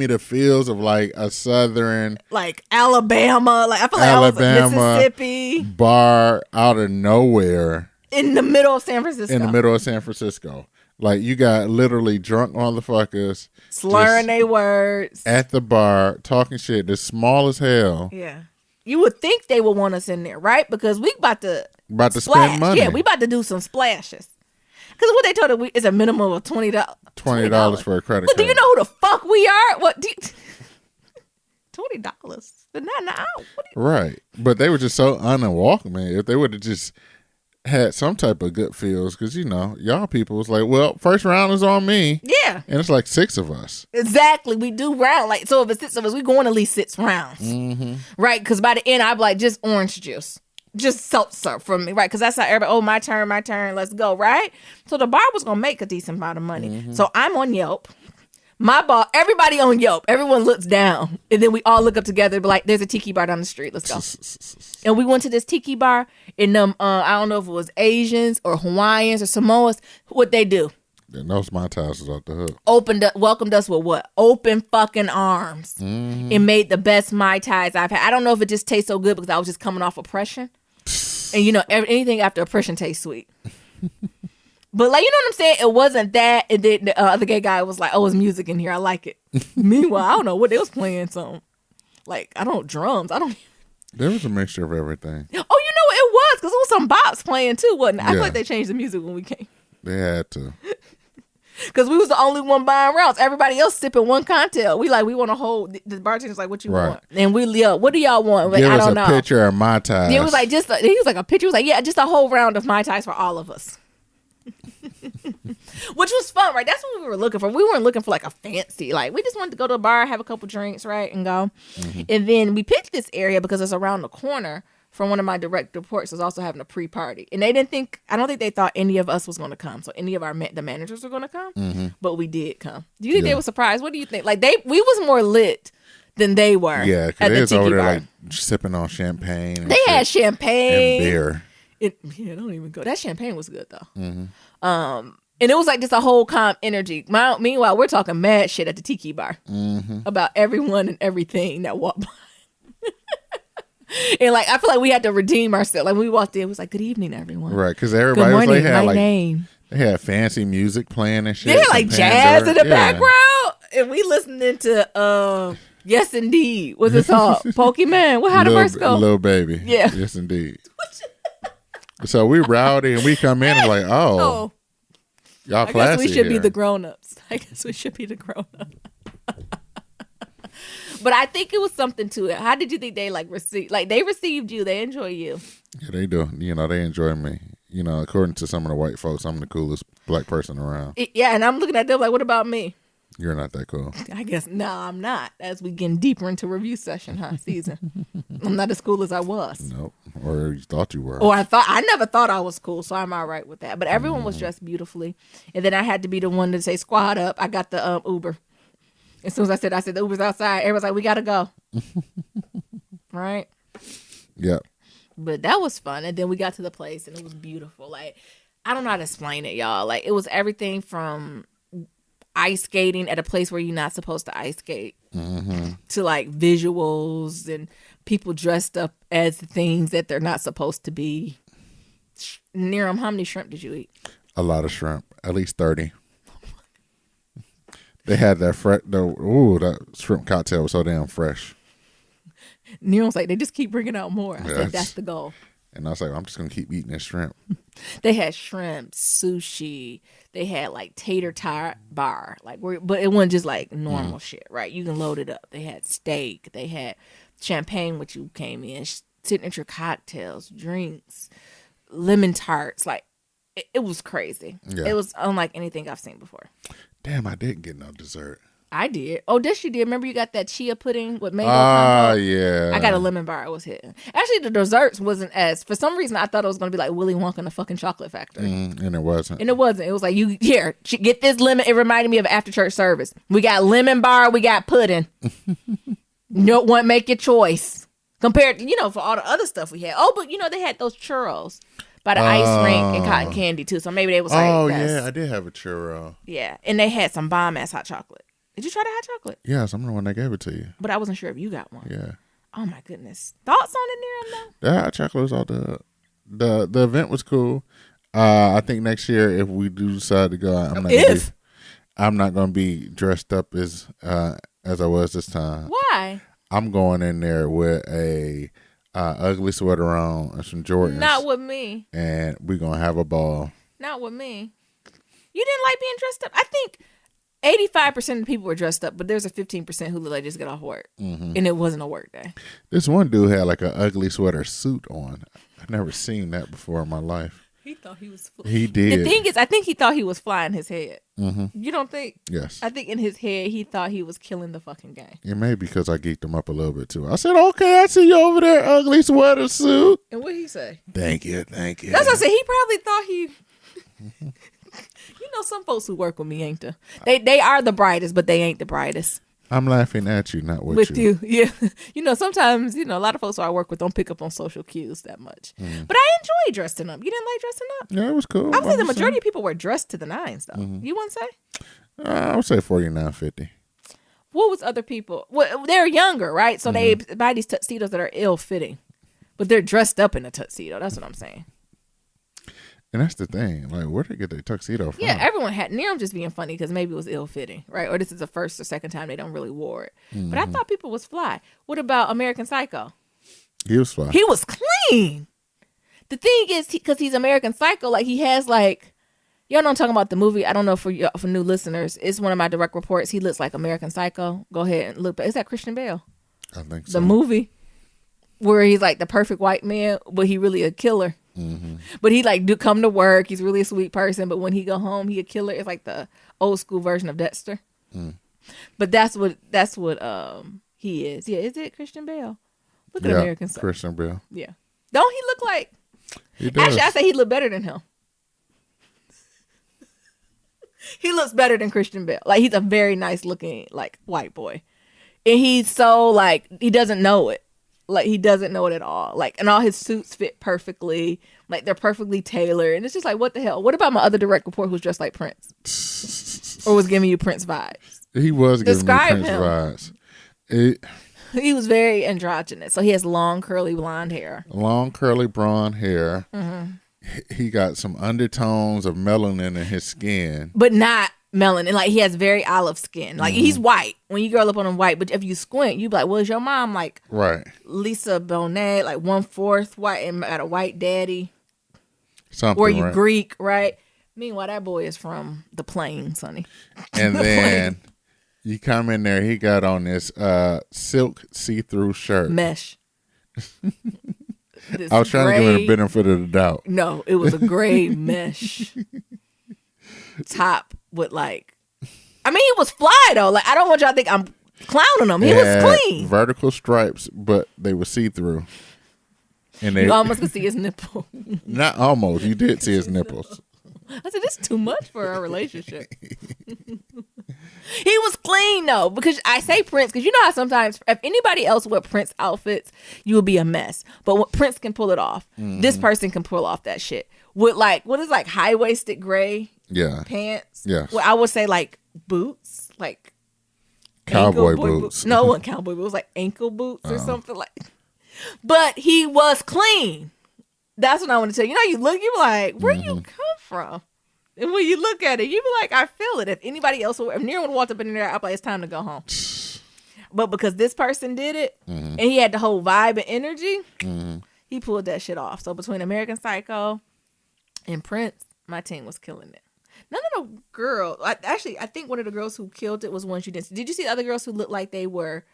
the feels of like a southern, like Alabama, like I feel like Alabama I was like Mississippi bar out of nowhere in the middle of San Francisco. in the middle of San Francisco. Like you got literally drunk motherfuckers Slurring just their words. at the bar talking shit that's small as hell. Yeah. You would think they would want us in there, right? Because we about to Spend money. Yeah, we about to do some splashes. Because what they told us is a minimum of $20. $20 for a credit Well, card. do you know who the fuck we are? What? $20? Not now. Right. But they were just so unwelcoming. If they would have just had some type of good feels, because, you know, y'all people was like, well, first round is on me. Yeah. And it's like 6 of us. Exactly. We do round. Like, so if it's 6 of us, we going at least 6 rounds. Mm-hmm. Right? Because by the end, I'd be like, just orange juice. Just seltzer for me, right? Because that's how everybody, oh, my turn, let's go, right? So the bar was going to make a decent amount of money. Mm-hmm. So I'm on Yelp. My bar, everybody on Yelp, everyone looks down. And then we all look up together and be like, there's a tiki bar down the street. Let's go. And we went to this tiki bar. And I don't know if it was Asians or Hawaiians or Samoas. What they do? And those my ties was off the hook. Welcomed us with what? Open fucking arms. Mm-hmm. And made the best Mai Tais I've had. I don't know if it just tastes so good because I was just coming off oppression. And you know, anything after oppression tastes sweet. But like, you know what I'm saying? It wasn't that. And then the other gay guy was like, oh, it's music in here. I like it. Meanwhile, I don't know what they was playing. Something. Like, I don't drums. I don't. There was a mixture of everything. Oh, you know, it was because it was some bops playing too, wasn't it? I feel Yeah. like they changed the music when we came. They had to. Because we was the only one buying rounds. Everybody else sipping one cocktail. We want to hold. The bartender's like, what you Right. want? And we yell, what do y'all want? Like, Give I us don't a know. picture of my ties. It was like he was like a picture. He was like, yeah, just a whole round of Mai Tais for all of us. Which was fun, right? That's what we were looking for. We weren't looking for like a fancy, like we just wanted to go to a bar, have a couple drinks, right, and go. Mm-hmm. And then we picked this area because it's around the corner from one of my direct reports was also having a pre-party. And I don't think they thought any of us was going to come. So any of the managers were going to come, mm-hmm. but we did come. Do you think they were surprised? What do you think? Like we was more lit than they were. Yeah, because they was over there like sipping on champagne. And they had champagne and beer. Don't even go. That champagne was good though. Mm-hmm. And it was like just a whole calm energy. Meanwhile, we're talking mad shit at the tiki bar about everyone and everything that walked by. And like I feel like we had to redeem ourselves. Like when we walked in, it was like, "Good evening, everyone." Right, because everybody Good morning, was like, my name. They had fancy music playing and shit. They had like jazz in the background, and we listening to Yes Indeed. What's it called? Pokemon. How the verse go? Little Baby. Yeah. Yes, indeed. So we rowdy and we come in and like, oh. Y'all classy. I guess we should be here. the grown-ups. But I think it was something to it. How did you think they received? Like they received you. They enjoy you. Yeah, they do. You know, they enjoy me. You know, according to some of the white folks, I'm the coolest black person around. Yeah, and I'm looking at them like, what about me? You're not that cool. I guess no, I'm not. As we getting deeper into review session, season. I'm not as cool as I was. Nope. Or you thought you were. Or I never thought I was cool, so I'm all right with that. But everyone was dressed beautifully, and then I had to be the one to say squad up. I got the Uber. As soon as I said the Uber's outside, everyone's like, we gotta go. Right? Yep. But that was fun. And then we got to the place and it was beautiful. Like, I don't know how to explain it, y'all. Like, it was everything from ice skating at a place where you're not supposed to ice skate to like visuals and people dressed up as things that they're not supposed to be. Niram, how many shrimp did you eat? A lot of shrimp. At least 30. They had that that shrimp cocktail was so damn fresh. Neil's like, they just keep bringing out more. I said, that's the goal. And I was like, I'm just going to keep eating this shrimp. They had shrimp, sushi. They had like tater tot bar. But it wasn't just like normal shit, right? You can load it up. They had steak. They had champagne, which you came in, signature cocktails, drinks, lemon tarts. Like, it was crazy. Yeah. It was unlike anything I've seen before. Damn, I didn't get no dessert. I did. Oh, this you did. Remember you got that chia pudding with mango compote? Yeah. I got a lemon bar. It was hitting. Actually, the desserts wasn't as... For some reason, I thought it was going to be like Willy Wonka and the fucking chocolate factory. And it wasn't. And it wasn't. It was like, get this lemon. It reminded me of after church service. We got lemon bar. We got pudding. No one make your choice. Compared to, for all the other stuff we had. Oh, but, they had those churros by the ice rink and cotton candy, too. So maybe they was like... Oh, yeah. I did have a churro. Yeah. And they had some bomb-ass hot chocolate. Did you try the hot chocolate? Yes, I'm the one that gave it to you. But I wasn't sure if you got one. Yeah. Oh my goodness. Thoughts on it, Niram, though? The hot chocolate was all the event was cool. I think next year, if we do decide to go, I'm not gonna be dressed up as I was this time. Why? I'm going in there with a ugly sweater on and some Jordans. Not with me. And we're gonna have a ball. Not with me. You didn't like being dressed up? I think 85% of people were dressed up, but there's a 15% who look like just got off work. Mm-hmm. And it wasn't a work day. This one dude had like an ugly sweater suit on. I've never seen that before in my life. He thought he was He did. The thing is, I think he thought he was flying his head. Mm-hmm. You don't think? Yes. I think in his head, he thought he was killing the fucking game. It may be because I geeked him up a little bit too. I said, okay, I see you over there, ugly sweater suit. And what did he say? Thank you. Thank you. That's what I said. He probably thought he... You know, some folks who work with me ain't they are the brightest, but they ain't the brightest. I'm laughing at you, not with you. Yeah. You know, sometimes, a lot of folks who I work with don't pick up on social cues that much. But I enjoy dressing up. You didn't like dressing up? Yeah, it was cool. I would say the majority of people were dressed to the nines, though. You wouldn't say? I would say 49, 50. What was other people? Well, they're younger, right? So they buy these tuxedos that are ill-fitting. But they're dressed up in a tuxedo. That's what I'm saying. And that's the thing. Like, where'd they get their tuxedo from? Yeah, everyone had. Near I'm just being funny because maybe it was ill-fitting, right? Or this is the first or second time they don't really wore it. But I thought people was fly. What about American Psycho? He was fly. He was clean. The thing is, because he's American Psycho, like he has like, y'all know I'm talking about the movie. I don't know for new listeners. It's one of my direct reports. He looks like American Psycho. Go ahead and look. Is that Christian Bale? I think so. The movie where he's like the perfect white man, but he really a killer. Mm-hmm. But he like do come to work. He's really a sweet person. But when he go home, he a killer. It's like the old school version of Dexter. But that's what he is. Yeah, is it Christian Bale? Look at American Psycho. Christian Bale. Yeah. Don't he look like? He does. Actually, I say he look better than him. He looks better than Christian Bale. Like he's a very nice looking like white boy, and he's so like he doesn't know it. Like he doesn't know it at all. Like and all his suits fit perfectly. Like they're perfectly tailored, and it's just like what the hell. What about my other direct report who's dressed like Prince, or was giving you Prince vibes? He was giving me Prince him. vibes. He was very androgynous. So he has long curly blonde hair. Long curly blonde hair. Mm-hmm. He got some undertones of melanin in his skin, but not melanin. Like he has very olive skin. Like he's white. When you girl up on him white, but if you squint, you be like, "Well, is your mom like right? Lisa Bonet, like 1/4 white and got a white daddy, something, or you right? Greek, right?" Meanwhile, that boy is from the plains, honey. And then you come in there, he got on this silk see-through shirt, mesh. I was trying to give it a benefit of the doubt. No, it was a gray mesh top with like. I mean, he was fly though. Like I don't want y'all to think I'm clowning him. He was clean. Vertical stripes, but they were see-through. And you almost could see his nipple. Not almost. You did see his nipples. I said, this is too much for our relationship. He was clean though, because I say Prince, because you know how sometimes if anybody else wear Prince outfits, you would be a mess. But what Prince can pull it off, this person can pull off that shit with like what is like high waisted gray pants. Yeah, well, I would say like boots, like cowboy boots. No, it wasn't cowboy boots. It was like ankle boots or something like. But he was clean. That's what I want to tell you. You know, you look, you be like, where you come from? And when you look at it, you be like, I feel it. If anybody else, if Nero would walked up in there, I'd be like, it's time to go home. But because this person did it, and he had the whole vibe and energy, he pulled that shit off. So between American Psycho and Prince, my team was killing it. None of the girls, actually, I think one of the girls who killed it was one you didn't see. Did you see the other girls who looked like they were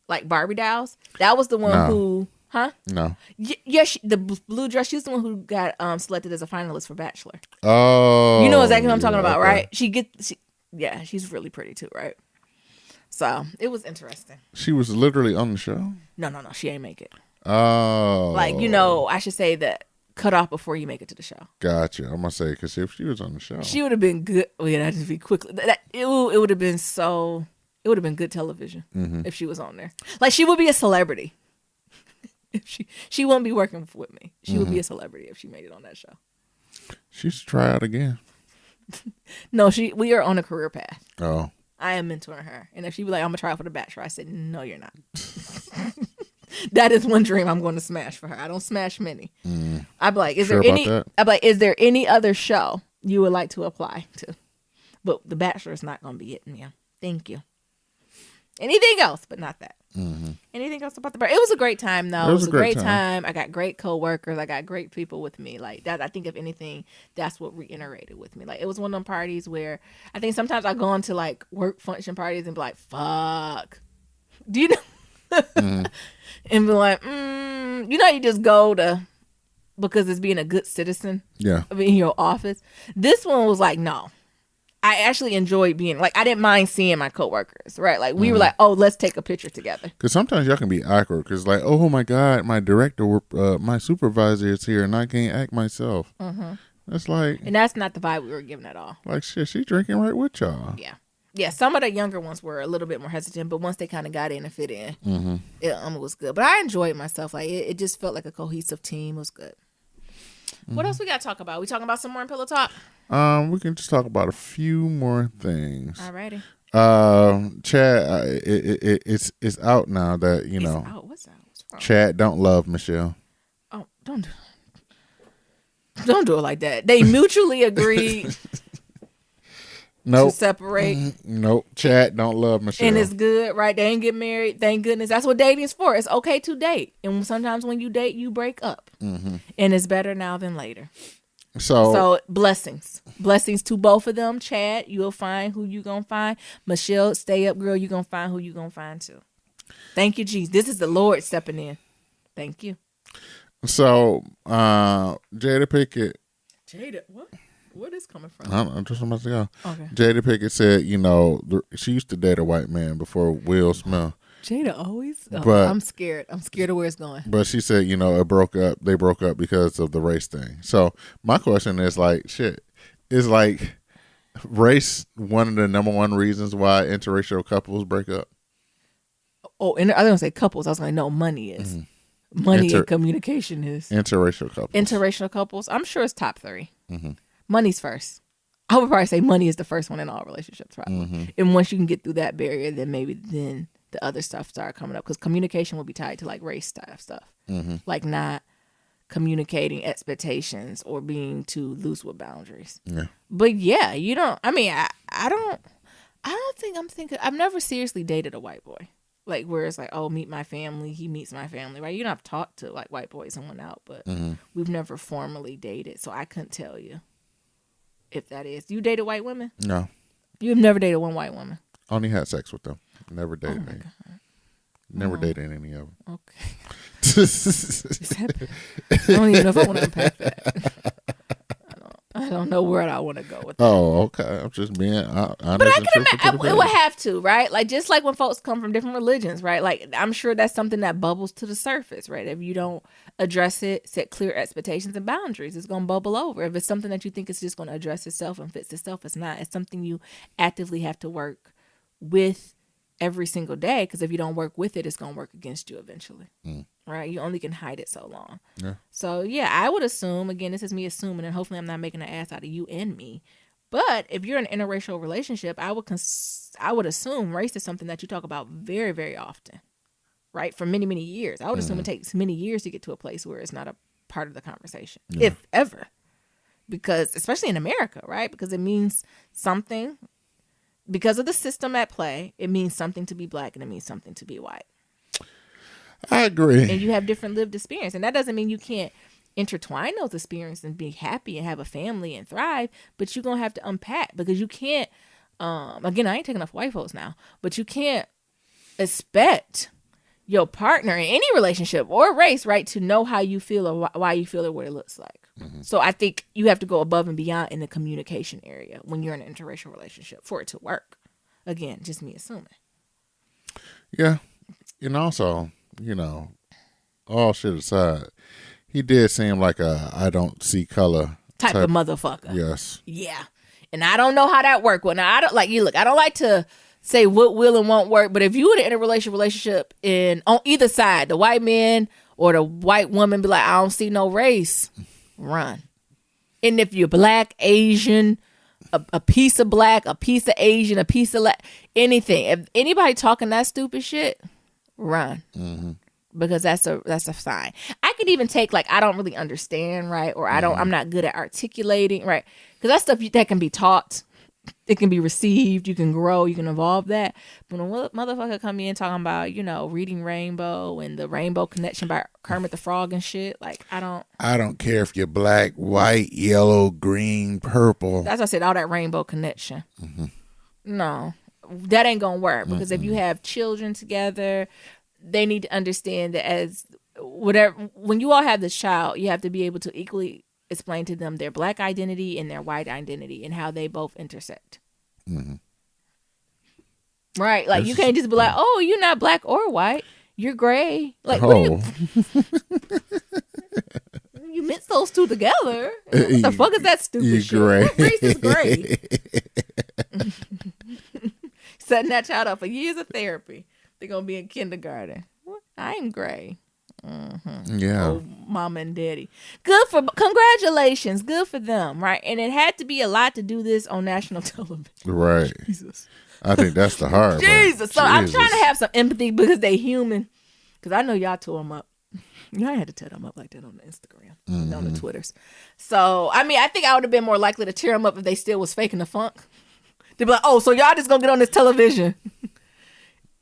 like Barbie dolls? That was the one who... Huh? No. Yeah, the blue dress. She's the one who got selected as a finalist for Bachelor. Oh, you know exactly what I'm talking about, right? She's really pretty too, right? So it was interesting. She was literally on the show. No, she ain't make it. Oh, like I should say that cut off before you make it to the show. Gotcha. I'm gonna say because if she was on the show, she would have been good. Oh yeah, that just be quickly. It would have been so. It would have been good television if she was on there. Like she would be a celebrity. If she wouldn't be working with me. She would be a celebrity if she made it on that show. She should try out again. No, we are on a career path. Oh. I am mentoring her. And if she be like, I'm gonna try out for the Bachelor, I said, no, you're not. That is one dream I'm going to smash for her. I don't smash many. I'd be like, Sure about that? I'd be like, is there any other show you would like to apply to? But The Bachelor is not going to be it, ma'am. Thank you. Anything else, but not that. Anything else about the bar? It was a great time, though. It was a great time. I got great coworkers. I got great people with me. Like that, I think if anything, that's what reiterated with me. Like it was one of them parties where I think sometimes I go into like work function parties and be like, "Fuck," do you know? And be like, you just go to because it's being a good citizen. Yeah. In your office. This one was like, no. I actually enjoyed being like I didn't mind seeing my coworkers, right? Like we were like, oh, let's take a picture together. Because sometimes y'all can be awkward. Because like, oh my God, my director, my supervisor is here, and I can't act myself. That's like, and that's not the vibe we were given at all. Like shit, she drinking right with y'all. Yeah. Some of the younger ones were a little bit more hesitant, but once they kind of got in and fit in, it was good. But I enjoyed myself. Like it just felt like a cohesive team. It was good. What else we got to talk about? We talking about some more in Pillow Talk? We can just talk about a few more things. Alrighty. Chad, it's out now that you know. Out. What's out? What's wrong? Chad don't love Michelle. Oh, don't do it like that. They mutually agreed. Nope. To separate. Nope. Chad don't love Michelle. And it's good, right? They ain't get married. Thank goodness. That's what dating is for. It's okay to date. And sometimes when you date, you break up. And it's better now than later. So blessings. Blessings to both of them. Chad, you'll find who you gonna find. Michelle, stay up, girl. You gonna find who you gonna find too. Thank you, Jesus. This is the Lord stepping in. Thank you. So, Jada Pinkett. Jada, what? Where this coming from? I'm just about to go. Okay. Jada Pinkett said, she used to date a white man before Will Smith. Jada always? Oh, but I'm scared. I'm scared of where it's going. But she said, it broke up. They broke up because of the race thing. So my question is like, shit, is like race one of the number one reasons why interracial couples break up? Oh, and I didn't say couples. I was like, no, money is. Money and communication is. Interracial couples. Interracial couples. I'm sure it's top 3. Money's first. I would probably say money is the first one in all relationships, probably. And once you can get through that barrier, then maybe the other stuff start coming up because communication will be tied to like race stuff, like not communicating expectations or being too loose with boundaries. Yeah. But yeah, you don't. I mean, I don't think I'm thinking. I've never seriously dated a white boy. Like where it's like, oh, meet my family. He meets my family, right? You know, I've talked to like white boys and went out, but we've never formally dated, so I couldn't tell you if that is. You dated white women? No. You've never dated one white woman? Only had sex with them. Never dated any. Never dated any of them. Okay. I don't even know if I want to unpack that. I don't know where I want to go with that. Oh, okay. I'm just being honest. But I can imagine it would have to, right? Like just like when folks come from different religions, right? Like I'm sure that's something that bubbles to the surface, right? If you don't address it, set clear expectations and boundaries, it's going to bubble over. If it's something that you think is just going to address itself and fits itself, it's not. It's something you actively have to work with every single day, because if you don't work with it, it's going to work against you eventually. Right? You only can hide it so long. Yeah. So yeah, I would assume, again, this is me assuming, and hopefully I'm not making an ass out of you and me, but if you're in an interracial relationship, I would assume race is something that you talk about very, very often, right? For many, many years. I would assume it takes many years to get to a place where it's not a part of the conversation, if ever. Because, especially in America, right? Because it means something. Because of the system at play, it means something to be black and it means something to be white. I agree. And you have different lived experience. And that doesn't mean you can't intertwine those experiences and be happy and have a family and thrive, but you're going to have to unpack, because you can't, again, I ain't taking off white folks now, but you can't expect your partner in any relationship or race, right, to know how you feel or why you feel or what it looks like. So I think you have to go above and beyond in the communication area when you're in an interracial relationship for it to work. Again, just me assuming. Yeah. And also, all shit aside, he did seem like a I don't see color type of motherfucker. Yes. Yeah. And I don't know how that worked. Well, now I don't like to say what will and won't work, but if you were in a relationship and on either side, the white man or the white woman be like, I don't see no race, run. And if you're black, Asian, a piece of black, a piece of Asian, a piece of anything, if anybody talking that stupid shit, run. because that's a sign. I could even take like I don't really understand, right? Or I'm not good at articulating, right? Because that's stuff that can be taught. It can be received. You can grow. You can evolve that. But when a motherfucker come in talking about, reading Rainbow and the Rainbow Connection by Kermit the Frog and shit, like I don't care if you're black, white, yellow, green, purple. That's why I said all that Rainbow Connection. No, that ain't gonna work because if you have children together, they need to understand that when you all have this child, you have to be able to equally explain to them their black identity and their white identity and how they both intersect. Right? Like you can't just be like, "Oh, you're not black or white. You're gray." Like, what you mix those two together? What the fuck is that stupid shit? Gray. What race is gray? Setting that child up for years of therapy. They're gonna be in kindergarten. I'm gray. Yeah. Oh, mama and daddy. Congratulations. Good for them, right? And it had to be a lot to do this on national television. Right. Jesus. I think that's the hard Jesus. So part. I'm trying to have some empathy because they human. Because I know y'all tore them up. Y'all had to tear them up like that on the Instagram, on the Twitters. So, I mean, I think I would have been more likely to tear them up if they still was faking the funk. They'd be like, oh, so y'all just gonna get on this television.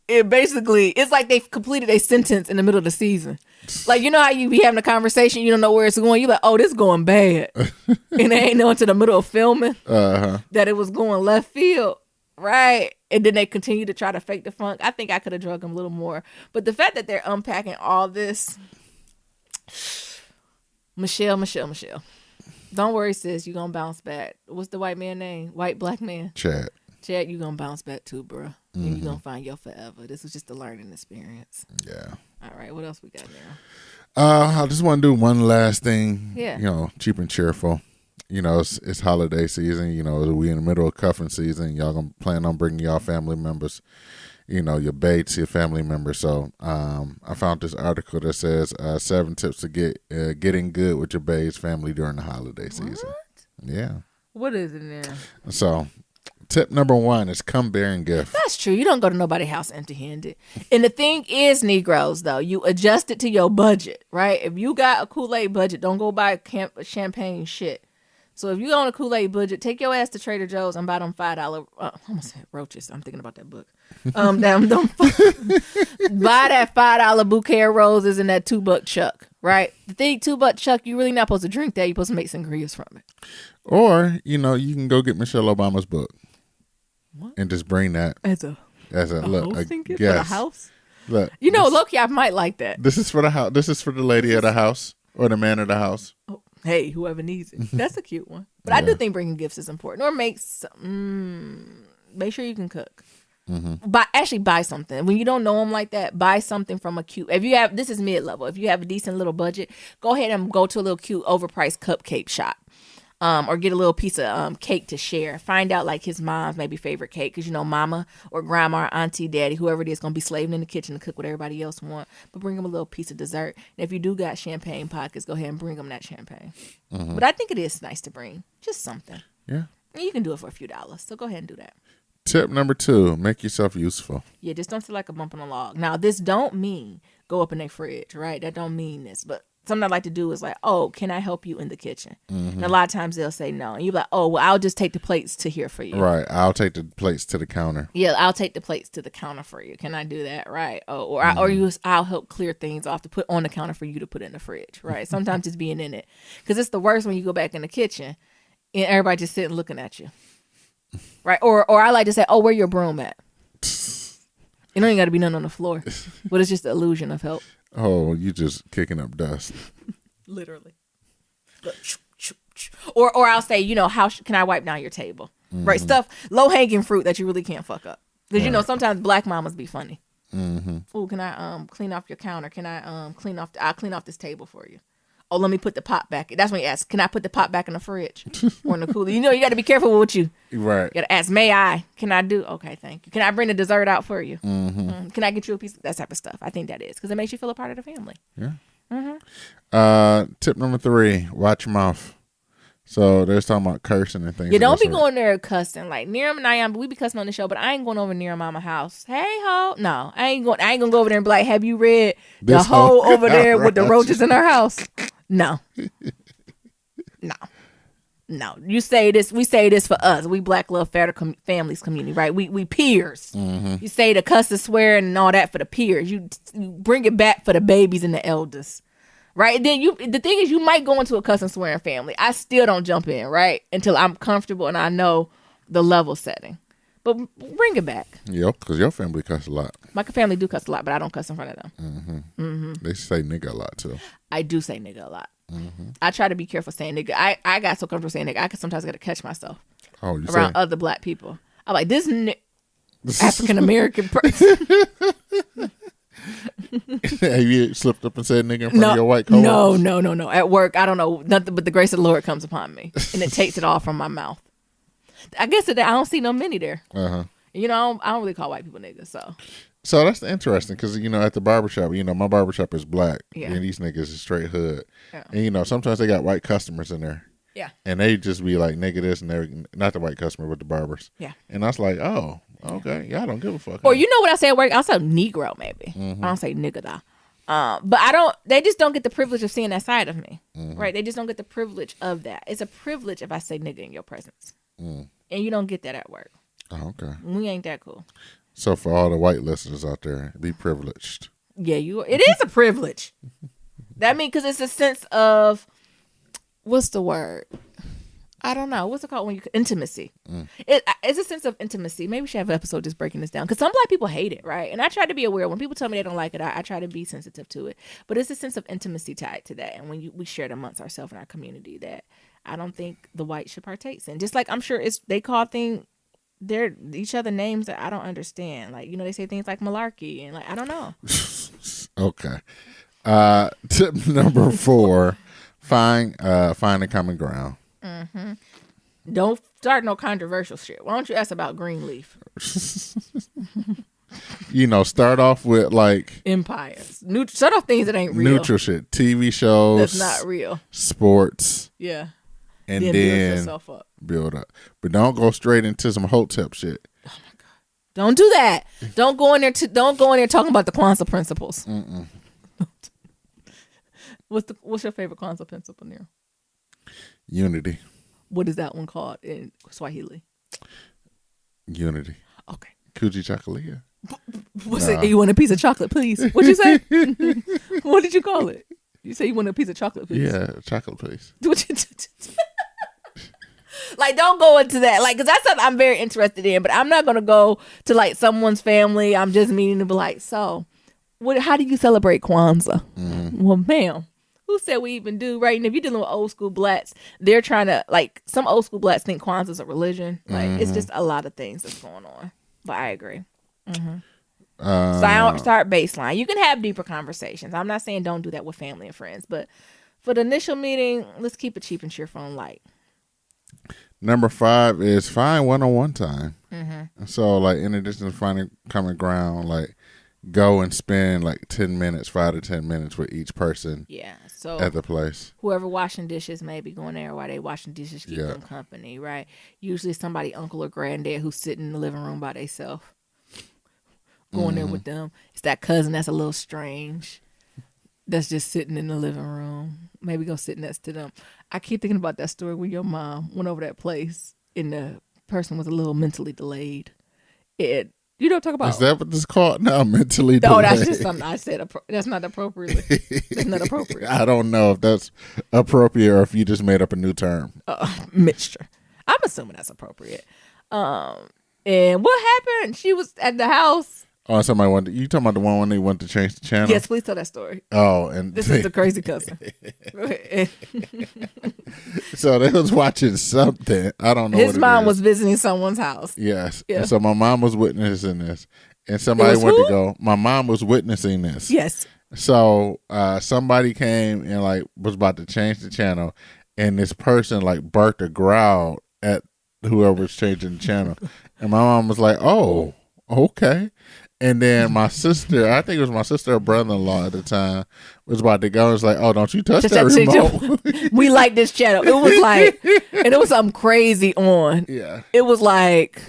It's like they've completed a sentence in the middle of the season. Like, you know how you be having a conversation, you don't know where it's going. You're like, oh, this is going bad. And they ain't know until the middle of filming that it was going left field. Right. And then they continue to try to fake the funk. I think I could have drugged them a little more. But the fact that they're unpacking all this. Michelle. Don't worry, sis. You're going to bounce back. What's the white man name? White black man? Chad, you're going to bounce back too, bro. And you're going to find your forever. This was just a learning experience. Yeah. All right. What else we got now? I just want to do one last thing. Yeah. Cheap and cheerful. It's holiday season. We in the middle of cuffing season. Y'all gonna plan on bringing y'all family members. Your baits, your family members. So I found this article that says 7 tips to getting good with your baits family during the holiday season. Yeah. What is it there? So tip number 1 is come bearing gift. That's true. You don't go to nobody's house empty-handed. And the thing is, Negroes, though, you adjust it to your budget, right? If you got a Kool-Aid budget, don't go buy champagne shit. So if you on a Kool-Aid budget, take your ass to Trader Joe's and buy them $5. I almost said roaches. I'm thinking about that book. Buy that $5 bouquet of roses and that $2 chuck, right? The thing, $2 chuck, you really not supposed to drink that. You're supposed to make sangrias from it. Or you can go get Michelle Obama's book. What? And just bring that as a look. Hosting gift for the house. Look, Loki, I might like that. This is for the house. This is for the lady of the house or the man of the house. Oh, hey, whoever needs it. That's a cute one. But I do think bringing gifts is important. Or make sure you can cook. Buy something. When you don't know them like that, buy something from a cute. This is mid-level. If you have a decent little budget, go ahead and go to a little cute overpriced cupcake shop. Or get a little piece of cake to share. Find out like his mom's maybe favorite cake because mama or grandma or auntie, daddy, whoever it is, gonna be slaving in the kitchen to cook what everybody else want. But bring them a little piece of dessert. And if you do got champagne pockets, go ahead and bring them that champagne. But I think it is nice to bring just something. Yeah, and you can do it for a few dollars. So go ahead and do that. Tip number 2: make yourself useful. Yeah, just don't feel like a bump on a log. Now, this don't mean go up in their fridge, right? That don't mean this, but. Something I like to do is like, oh, can I help you in the kitchen? And a lot of times they'll say no. And you're like, oh, well, I'll just take the plates to here for you. Right. I'll take the plates to the counter. Yeah, I'll take the plates to the counter for you. Can I do that? Right. Oh, I'll help clear things off to put on the counter for you to put in the fridge. Right. Sometimes just being in it. Because it's the worst when you go back in the kitchen and everybody just sitting looking at you. Right. Or I like to say, oh, where your broom at? It don't even got to be none on the floor. But it's just the illusion of help. Oh, you just kicking up dust. Literally. Or I'll say, how can I wipe down your table? Right? Stuff, low-hanging fruit that you really can't fuck up. Because, sometimes black mamas be funny. Oh, can I clean off your counter? Can I I'll clean off this table for you. Oh, let me put the pot back. That's when you ask, can I put the pot back in the fridge or in the cooler? You got to be careful with what you. Right. You got to ask, may I? Can I do? Okay, thank you. Can I bring the dessert out for you? Can I get you a piece of that type of stuff? I think that is because it makes you feel a part of the family. Yeah. Tip number 3, watch your mouth. So they're talking about cursing and things. You of don't that be sort. going there cussing. Like Niram and Ayam, we be cussing on the show, but I ain't going over near mama house. Hey ho. No, I ain't gonna go over there and be like, have you read the This hoe hoe over there with the got roaches in her house? No. No. No. You say this, we say this for us. We Black Love Families community, right? We peers. You say the cuss and swear and all that for the peers. You bring it back for the babies and the elders. Right. Then the thing is, you might go into a cuss and swearing family. I still don't jump in, right? Until I'm comfortable and I know the level setting. But bring it back. Yep, because your family cuss a lot. My family do cuss a lot, but I don't cuss in front of them. They say nigga a lot too. I do say nigga a lot. I try to be careful saying nigga. I got so comfortable saying nigga, I sometimes got to catch myself Oh, you around say other Black people. I'm like, this African American person. have you slipped up and said nigga in front of your white coworkers? No. At work, I don't know. Nothing but the grace of the Lord comes upon me, and it takes it all from my mouth. I guess that I don't see no many there. You know, I don't really call white people niggas. So that's interesting because, you know, at the barbershop, you know, my barbershop is black Yeah. and these niggas is straight hood. Yeah. And, you know, sometimes they got white customers in there. Yeah. And they just be like, nigga this and everything. Not the white customer, but the barbers. Yeah. And I was like, oh, okay. Y'all don't give a fuck. Or you know what I say at work? I'll say Negro maybe. I don't say nigga though. But I don't. They just don't get the privilege of seeing that side of me, right? They just don't get the privilege of that. It's a privilege if I say nigga in your presence, and you don't get that at work. Oh, okay. We ain't that cool. So for all the white listeners out there, be privileged. Yeah, it is a privilege. That means because it's a sense of what's the word? I don't know. What's it called when you intimacy? It's a sense of intimacy. Maybe we should have an episode just breaking this down because some Black people hate it, right? And I try to be aware when people tell me they don't like it. I try to be sensitive to it. But it's a sense of intimacy tied to that, and when we share it amongst ourselves in our community, that I don't think the white should partake in. Just like I'm sure they call each other names that I don't understand. Like, you know, they say things like malarkey and like I don't know. Okay. Tip number 4: find a common ground. Don't start no controversial shit. Why don't you ask about Greenleaf? You know, start off with like Empires. Start off things that ain't real. neutral shit, TV shows, That's not real. sports, Yeah. and Then then build yourself up. build up. But don't go straight into some hotep shit. Don't do that. Don't go in there talking about the Kwanzaa principles. What's your favorite Kwanzaa principle, Neil? Unity. What is that one called in Swahili? Unity. Okay. Kuji Chakalia. What's it? You want a piece of chocolate, please? What'd you say? What did you call it? You say you want a piece of chocolate, please? Yeah, chocolate, please. Like, don't go into that. Like, because that's something I'm very interested in. But I'm not going to go to, like, someone's family. I'm just meaning to be like, so, how do you celebrate Kwanzaa? Well, ma'am, who said we even do, right? And if you're dealing with old school Blacks, they're trying to, like, some old school Blacks think Kwanzaa's a religion. Like, it's just a lot of things that's going on. But I agree. Start baseline. You can have deeper conversations. I'm not saying don't do that with family and friends. But for the initial meeting, let's keep it cheap and cheerful and light. Number 5 is find one-on-one time. So, like, in addition to finding common ground, like, go and spend like 10 minutes, 5 to 10 minutes with each person. Yeah. So at the place. Whoever washing dishes may be going there while they washing dishes, keep them company, right? Usually somebody, uncle or granddad, who's sitting in the living room by themselves. Going there with them. It's that cousin that's a little strange. That's just sitting in the living room. Maybe go sit next to them. I keep thinking about that story when your mom went over that place and the person was a little mentally delayed. You don't talk about. Is that what this called now? Mentally delayed? No, delayed. that's just something I said. That's not appropriate. That's not appropriate. I don't know if that's appropriate or if you just made up a new term. Mixture. I'm assuming that's appropriate. And what happened? She was at the house. Oh, somebody wanted. You talking about the one when they wanted to change the channel? Yes, please tell that story. Oh, and this is the crazy cousin. So they was watching something. I don't know. His mom was visiting someone's house. Yes. Yeah. And so my mom was witnessing this, and somebody went to go. My mom was witnessing this. Yes. So somebody came and like was about to change the channel, and this person like barked a growl at whoever was changing the channel, and my mom was like, "Oh, okay." And then my sister, I think it was my sister or brother-in-law at the time, was about to go. It was like, oh, don't you touch that remote. We like this channel. It was like, and it was something crazy on. Yeah. It was like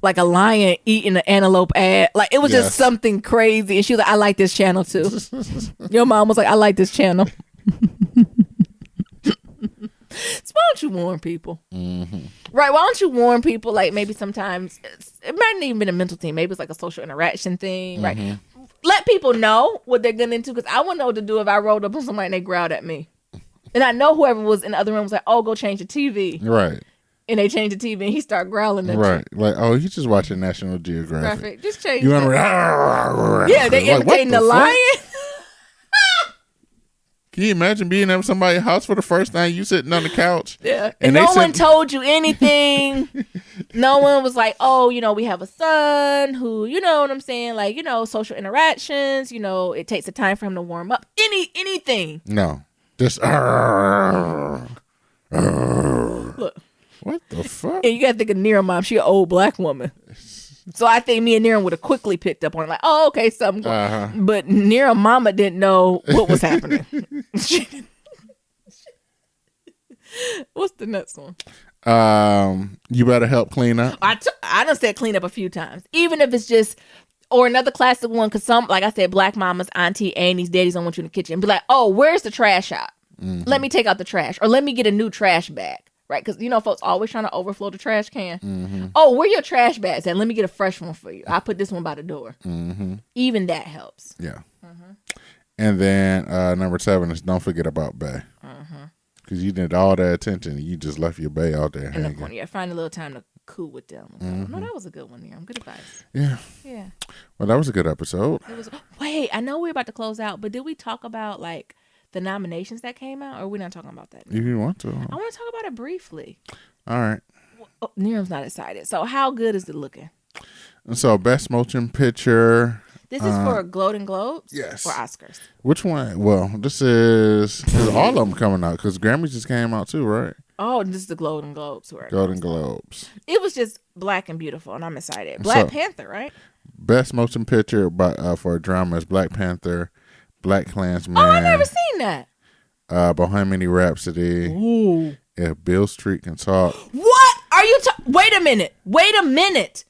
a lion eating an antelope ad. Like, it was just something crazy. And she was like, I like this channel too. Your mom was like, I like this channel. So why don't you warn people? Mm-hmm. Right, why don't you warn people? Like, maybe sometimes it might not even been a mental thing. Maybe it's like a social interaction thing, right? Let people know what they're getting into, because I wouldn't know what to do if I rolled up on somebody and they growled at me. And I know whoever was in the other room was like, oh, go change the TV. Right. And they changed the TV and he started growling at Right. you. Like, oh, you just watching National Geographic. Graphic. Just change You it. Yeah, they like, imitating the lion. Can you imagine being at somebody's house for the first time? You sitting on the couch. Yeah. And no one told you anything. No one was like, oh, we have a son who, you know what I'm saying? Like, social interactions, it takes a time for him to warm up. Anything. No. Just Look. What the fuck? And you gotta think of Nira mom. She an old black woman. So I think me and Nira would have quickly picked up on it. Like, oh, okay, something. But Nira mama didn't know what was happening. What's the next one? You better help clean up. I done said clean up a few times. Even if it's just, or another classic one, because some, like I said, black mamas, auntie, aunties, daddies don't want you in the kitchen. Be like, oh, where's the trash out? Let me take out the trash. Or let me get a new trash bag. Right, because folks always trying to overflow the trash can. Oh, where your trash bags at? Let me get a fresh one for you. I put this one by the door. Even that helps. Yeah. And then number 7 is don't forget about Bay. Because you did all that attention, and you just left your Bay out there hanging. Yeah, find a little time to cool with them. No, that was a good one. Good advice. Yeah. Yeah. Well, that was a good episode. It was. Wait, I know we're about to close out, but did we talk about like the nominations that came out, or we're not talking about that now? If you want to. I want to talk about it briefly. All right. Oh, Niram's not excited. So how good is it looking? So best motion picture. This is for Golden Globes? Yes. Or Oscars? Which one? Well, this is all of them coming out because Grammys just came out too, right? Oh, this is the Golden Globes. Right? Golden Globes. It was just black and beautiful, and I'm excited. Black Panther, right? Best motion picture for a drama is Black Panther, Black Klansman. Oh, I've never seen that. Bohemian Rhapsody. Ooh. If Bill Street Can Talk. What are you? Wait a minute.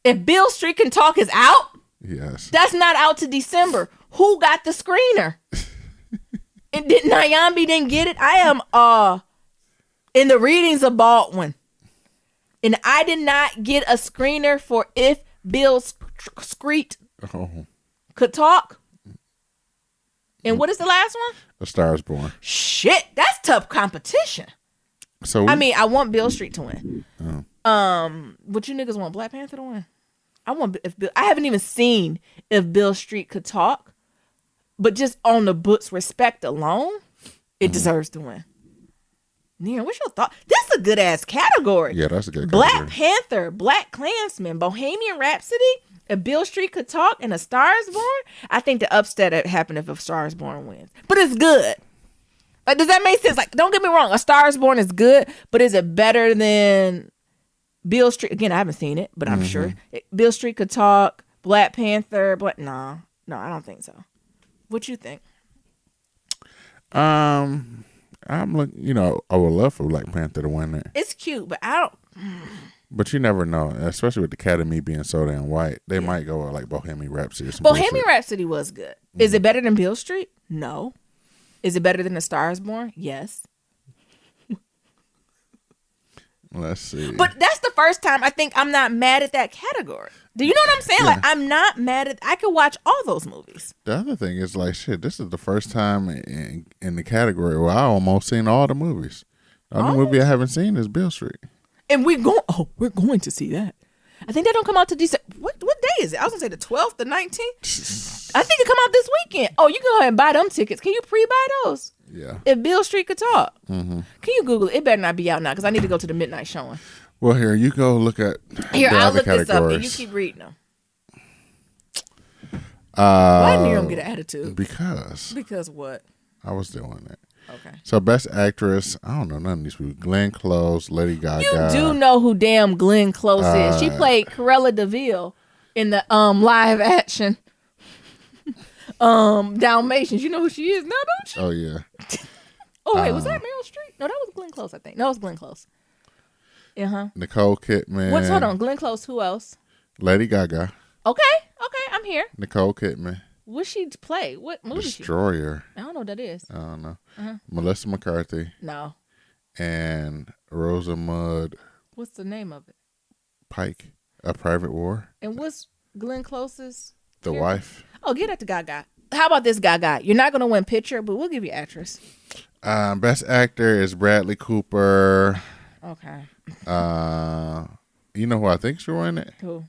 If Bill Street Can Talk is out. Yes. That's not out to December. Who got the screener? And did Nyambi didn't get it? I am in the readings of Baldwin. And I did not get a screener for If Bill Street Could Talk. And what is the last one? A Star Is Born. Shit, that's tough competition. So I want Bill Street to win. But you niggas want Black Panther to win? I haven't even seen If Bill Street Could Talk, but just on the book's respect alone, it deserves to win. Nia, what's your thought? That's a good ass category. Yeah, that's a good Black category. Panther, Black Klansman, Bohemian Rhapsody, If Bill Street Could Talk, and A Star Is Born. I think the upset would happen if A Star Is Born wins, but it's good. Like, does that make sense? Like, don't get me wrong, A Star Is Born is good, but is it better than Bill Street? Again, I haven't seen it, but I'm sure Bill Street Could Talk, Black Panther. No, I don't think so. What you think? I'm looking. I would love for Black Panther to win it. It's cute, but I don't. But you never know, especially with the Academy being so damn white. They might go with like Bohemian Rhapsody. Or some Bohemian bullshit. Rhapsody was good. Is it better than Bill Street? No. Is it better than A Star Is Born? Yes. Let's see. But that's the first time I think I'm not mad at that category. Do you know what I'm saying? Yeah. Like, I'm not mad at. I could watch all those movies. The other thing is like, shit, this is the first time in the category where I almost seen all the movies. The only movie I haven't seen is Bill Street. And we're going to see that. I think that don't come out to December. What day is it? I was gonna say the 12th, the 19th. I think it come out this weekend. Oh, you can go ahead and buy them tickets. Can you pre-buy those? Yeah. If Bill Street Could Talk. Can you Google it? It better not be out now because I need to go to the midnight showing. Well, here you go. Look at here. the I'll other look this up and you categories. keep reading them. Why didn't Nero get an attitude? Because what? I was doing it. Okay. So best actress, I don't know none of these people. Glenn Close, Lady Gaga. You do know who damn Glenn Close is. She played Cruella de Vil in the live action Dalmatians. You know who she is now, don't you? Oh yeah. Oh wait, was that Meryl Streep? No, that was Glenn Close, I think. No, it was Glenn Close. Nicole Kidman. Hold on, Glenn Close. Who else? Lady Gaga. Okay, I'm here. Nicole Kidman. What she play? What movie? Destroyer. I don't know what that is. I don't know. Melissa McCarthy. No. And Rosamund What's the name of it? Pike. A Private War. And what's Glenn Close's? The wife. Oh, get that to Gaga. How about this, Gaga? You're not going to win picture, but we'll give you actress. Best actor is Bradley Cooper. Okay. You know who I think should win it? Who?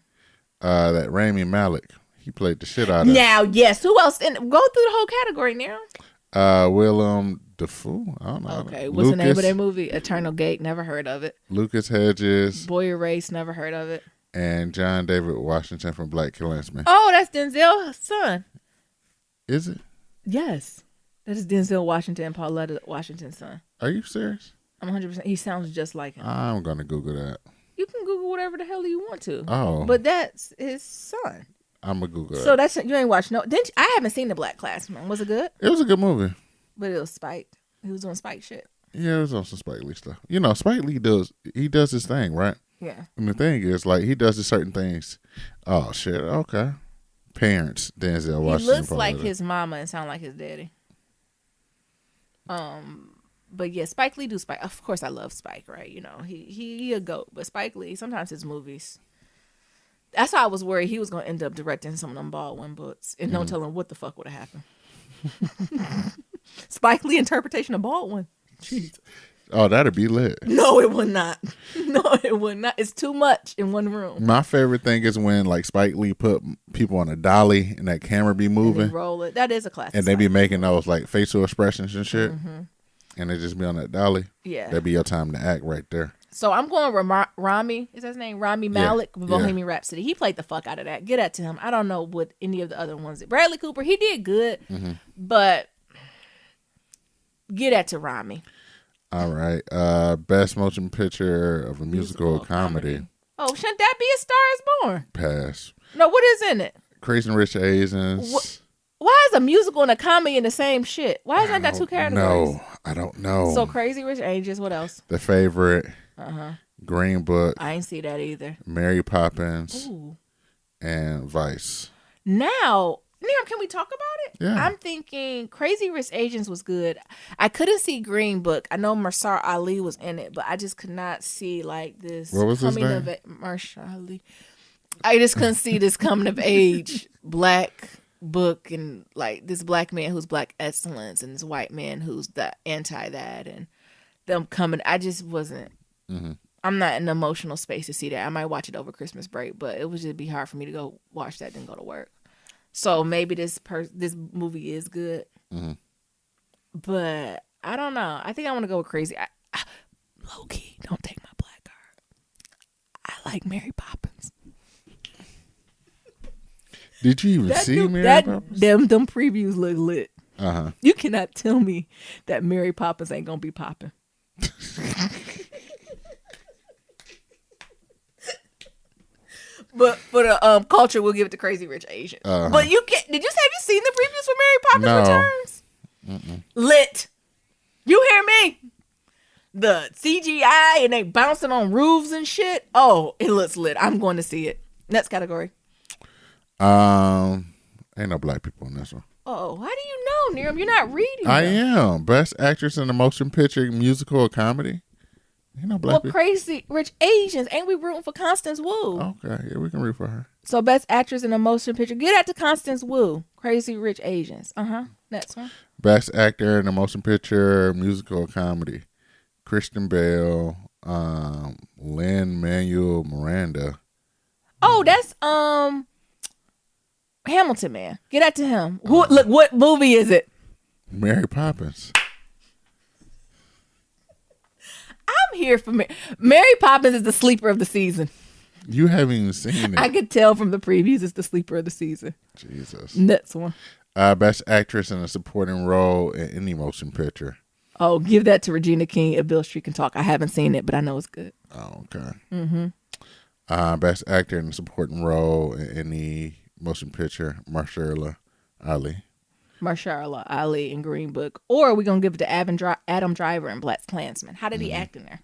That Rami Malek. He played the shit out of. Now, yes. Who else? And go through the whole category now. Willem Dafoe. I don't know. Okay. What's the name of that movie? Eternal Gate. Never heard of it. Lucas Hedges. Boy Erased. Never heard of it. And John David Washington from Black Klansman. Oh, that's Denzel's son. Is it? Yes. That is Denzel Washington and Pauletta Washington's son. Are you serious? I'm 100%. He sounds just like him. I'm going to Google that. You can Google whatever the hell you want to. Oh. But that's his son. I'm going to Google that. So that's, you ain't watched no. I haven't seen The Black Klansman. Was it good? It was a good movie. But it was spiked. He was doing spike shit. Yeah, it was on some Spike Lee stuff. You know, Spike Lee does his thing, right? Yeah. And the thing is, like, he does certain things. Oh, shit. Okay. Parents, Denzel Washington. He looks like his mama and sound like his daddy. But yeah, Spike Lee do Spike. Of course, I love Spike, right? You know, he a goat. But Spike Lee, sometimes his movies. That's how I was worried he was going to end up directing some of them Baldwin books. And no telling what the fuck would have happened. Spike Lee interpretation of Baldwin. Jesus. Oh, that'd be lit. No, it would not. No, it would not. It's too much in one room. My favorite thing is when like Spike Lee put people on a dolly and that camera be moving. And roll it. That is a classic. And they be making those like facial expressions and shit. Mm-hmm. And they just be on that dolly. Yeah. That'd be your time to act right there. So I'm going Rami. Is that his name? Rami Malek with Bohemian Rhapsody. He played the fuck out of that. Get that to him. I don't know what any of the other ones did. Bradley Cooper, he did good. Mm-hmm. But get that to Rami. All right. Best motion picture of a musical comedy. Oh, shouldn't that be A Star Is Born? Pass. No, what is in it? Crazy Rich Asians. Why is a musical and a comedy in the same shit? Why isn't that two categories? No, I don't know. So Crazy Rich Asians, what else? The Favorite. Green Book. I ain't see that either. Mary Poppins. Ooh. And Vice. Now, Niram, can we talk about it? Yeah. I'm thinking Crazy Rich Asians was good. I couldn't see Green Book. I know Mahershala Ali was in it, but I just could not see like this. What was his name? Mahershala Ali. I just couldn't see this coming of age black book and like this black man who's black excellence and this white man who's the anti that and them coming. I just wasn't. Mm-hmm. I'm not in an emotional space to see that. I might watch it over Christmas break, but it would just be hard for me to go watch that and go to work. So maybe this movie is good, but I don't know. I think I want to go with Crazy. Low key, don't take my black card. I like Mary Poppins. Did you even see Mary Poppins? Them previews look lit. Uh-huh. You cannot tell me that Mary Poppins ain't gonna be popping. But for the culture, we'll give it to Crazy Rich Asians. But you can't. Have you seen the previews for Mary Poppins Returns? Mm-mm. Lit. You hear me? The CGI and they bouncing on roofs and shit. Oh, it looks lit. I'm going to see it. Next category. Ain't no black people in this one. Oh, how do you know, Niram? You're not reading. I am. Best actress in a motion picture, musical, or comedy. Ain't no black people. Crazy Rich Asians. Ain't we rooting for Constance Wu? Okay, yeah, we can root for her. So best actress in a motion picture. Get out to Constance Wu. Crazy Rich Asians. Next one. Best actor in a motion picture, musical, or comedy. Christian Bale, Lin-Manuel Miranda. Oh, that's Hamilton, man. Get out to him. Look, what movie is it? Mary Poppins. I'm here for Mary Poppins is the sleeper of the season. You haven't even seen it. I could tell from the previews it's the sleeper of the season. Jesus. Next one. Best actress in a supporting role in any motion picture. Oh, give that to Regina King if Bill Street Can Talk. I haven't seen it, but I know it's good. Oh, okay. Best actor in a supporting role in any motion picture, Mahershala Ali. Mahershala Ali in Green Book, or are we gonna give it to Adam Driver in Black Klansman? How did he act in there?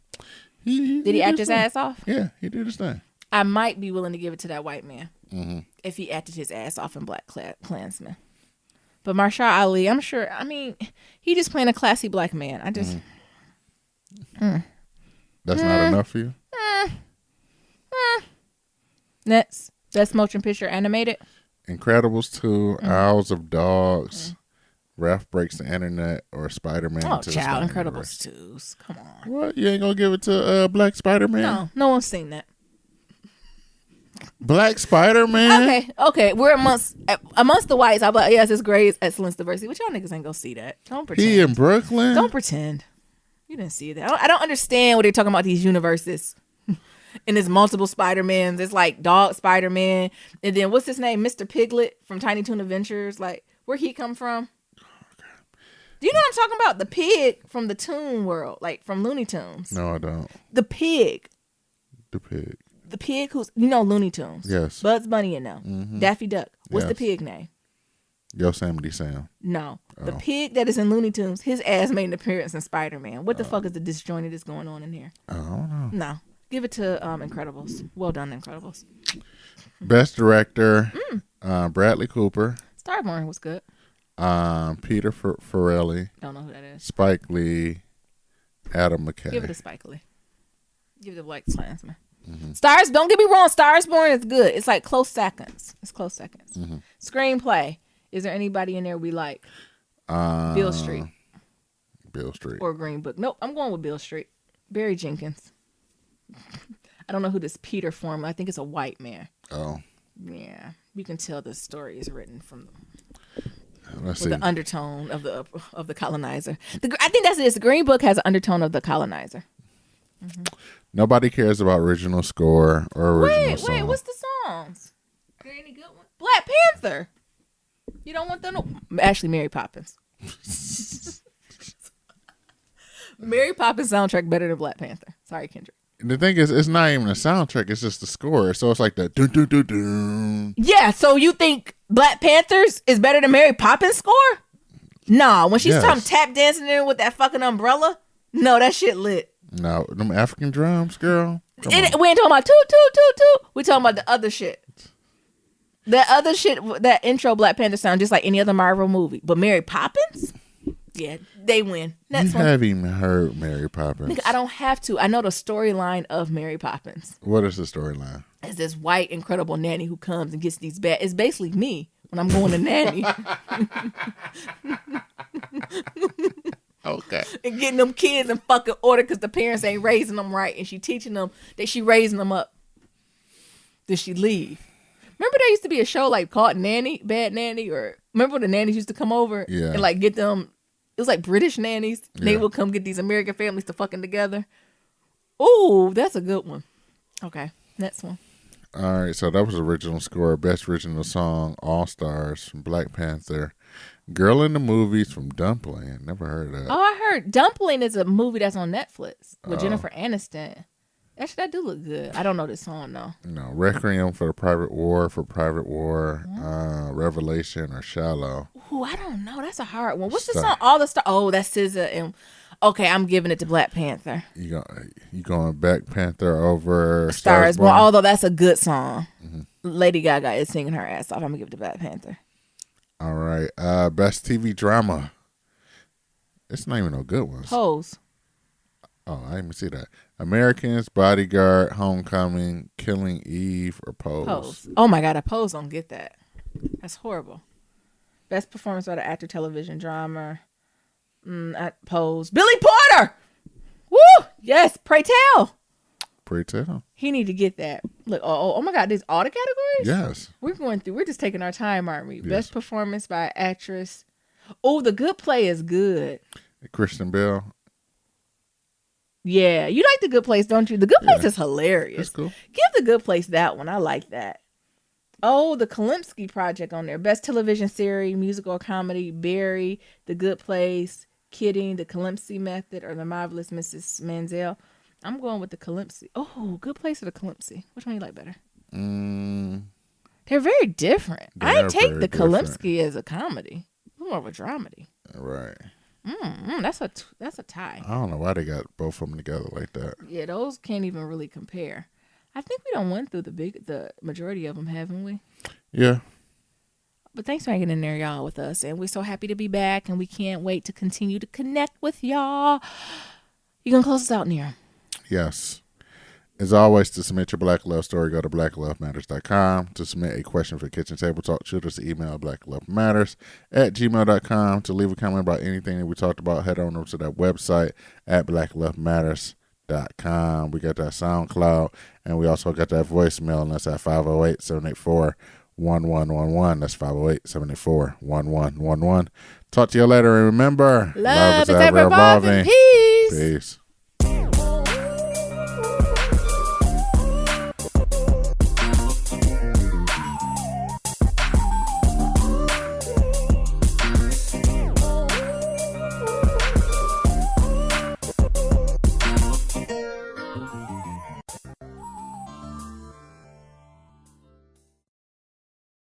Did he act his ass off? Yeah, he did his thing. I might be willing to give it to that white man Mm-hmm. if he acted his ass off in Black Klansman. But Mahershala Ali, I'm sure. I mean, he just playing a classy black man. I just. That's not enough for you? Next, best motion picture animated. Incredibles 2, Isles of Dogs, Ralph Breaks the Internet, or Spider-Man. Oh, Into the child, Spider-Verse. Incredibles 2. Come on. What? You ain't gonna give it to Black Spider-Man? No, no one's seen that. Black Spider-Man? Okay. We're amongst the whites. I'm like, yes, it's great, it's excellence, diversity. But y'all niggas ain't gonna see that. Don't pretend. He in Brooklyn? Don't pretend. You didn't see that. I don't understand what they're talking about, these universes. And there's multiple Spider-Mans. It's like Dog Spider-Man. And then what's his name? Mr. Piglet from Tiny Toon Adventures. Like, where he come from? Do you know what I'm talking about? The pig from the Toon World. Like, from Looney Tunes. No, I don't. The pig. The pig. The pig who's, Looney Tunes. Yes. Bugs Bunny, you know. Mm-hmm. Daffy Duck. What's the Yes. pig name? Yosemite Sam. No. The Oh. pig that is in Looney Tunes, his ass made an appearance in Spider-Man. What the fuck is the disjointed that's going on in here? I don't know. No. Give it to Incredibles. Well done, Incredibles. Best director, Bradley Cooper, Starborn was good. Peter Farrelly, Don't know who that is. Spike Lee, Adam McKay. Give it to Spike Lee. Give it to Black Klansman. Stars, don't get me wrong, Starsborn is good. It's like close seconds. It's close seconds. Screenplay. Is there anybody in there we like? Bill Street Bill Street. or Green Book? Nope, I'm going with Bill Street. Barry Jenkins. I don't know who this Peter Form. I think it's a white man. Oh, Yeah, you can tell the story is written from let's with see. the undertone of the colonizer. I think that's it. The Green Book has an undertone of the colonizer. Nobody cares about original score or original song. Wait, what's the songs? Are there any good ones? Black Panther. You don't want them to... Actually, Mary Poppins. Mary Poppins soundtrack better than Black Panther. Sorry, Kendrick. The thing is, it's not even a soundtrack. It's just the score. So it's like the dun dun dun dun. Yeah, so you think Black Panthers is better than Mary Poppins score? Nah, when she's Yes. talking tap dancing in with that fucking umbrella, no, that shit lit. No, them African drums, girl. Come We ain't on. talking about toot toot toot toot. We talking about the other shit. That other shit, that intro Black Panther sound just like any other Marvel movie. But Mary Poppins? Yeah, they win. You Next one. haven't even heard Mary Poppins. Nigga, I don't have to. I know the storyline of Mary Poppins. What is the storyline? It's this white, incredible nanny who comes and gets these bad. It's basically me when I'm going to nanny Okay. and getting them kids in fucking order because the parents ain't raising them right, and she teaching them that she raising them up. Then she leave. Remember there used to be a show like called Nanny, Bad Nanny, or remember when the nannies used to come over Yeah. and like get them. It was like British nannies. They Yeah. would come get these American families to fucking together. Ooh, that's a good one. Okay, next one. All right, so that was original score, best original song, All Stars from Black Panther, Girl in the Movies from Dumpling. Never heard of that. Oh, I heard Dumpling is a movie that's on Netflix with Oh. Jennifer Aniston. Actually, that do look good. I don't know this song though. No, Requiem for Private War, Revelation, or Shallow. Ooh, I don't know. That's a hard one. What's the Star. song? All the Star. Oh, that's SZA. And okay, I'm giving it to Black Panther. You going Black Panther over Stars Born. Born? Although that's a good song. Lady Gaga is singing her ass off. I'm gonna give it to Black Panther. All right, best TV drama. It's not even no good ones. Pose. Oh, I didn't even see that. Americans, Bodyguard, Homecoming, Killing Eve, or Pose. Pose. Oh my God, a Pose don't get that. That's horrible. Best performance by the actor, television drama. Pose. Billy Porter. Woo! Yes, pray tell. Pretty tell. He need to get that. Look, oh my God, these all the categories? Yes. We're just taking our time, aren't we? Yes. Best performance by actress. Oh, The Good Play is good. Christian Bale. Yeah, you like The Good Place, don't you? The Good Place Yeah. is hilarious. That's cool. Give The Good Place that one. I like that. Oh, the Kalimsky Project on there. Best television series, musical or comedy, Barry, The Good Place, Kidding, The Kalimsky Method, or The Marvelous Mrs. Maisel. I'm going with the Calypsy. Oh, good place for the Calypsy. Which one you like better? They're very different. I They're take very the different. Calypsy as a comedy. More of a dramedy. Right. That's a tie. I don't know why they got both of them together like that. Yeah, those can't even really compare. I think we don't went through the majority of them, haven't we? Yeah. But thanks for hanging in there, y'all, with us. And we're so happy to be back, and we can't wait to continue to connect with y'all. You can close us out, Near. Yes. As always, to submit your Black Love story, go to blacklovematters.com. To submit a question for Kitchen Table Talk, shoot us an email, blacklovematters@gmail.com. To leave a comment about anything that we talked about, head on over to that website at blacklovematters.com. We got that SoundCloud, and we also got that voicemail, and that's at 508-784-1111. That's 508-784-1111. Talk to you later, and remember, love is ever evolving. Peace. Peace.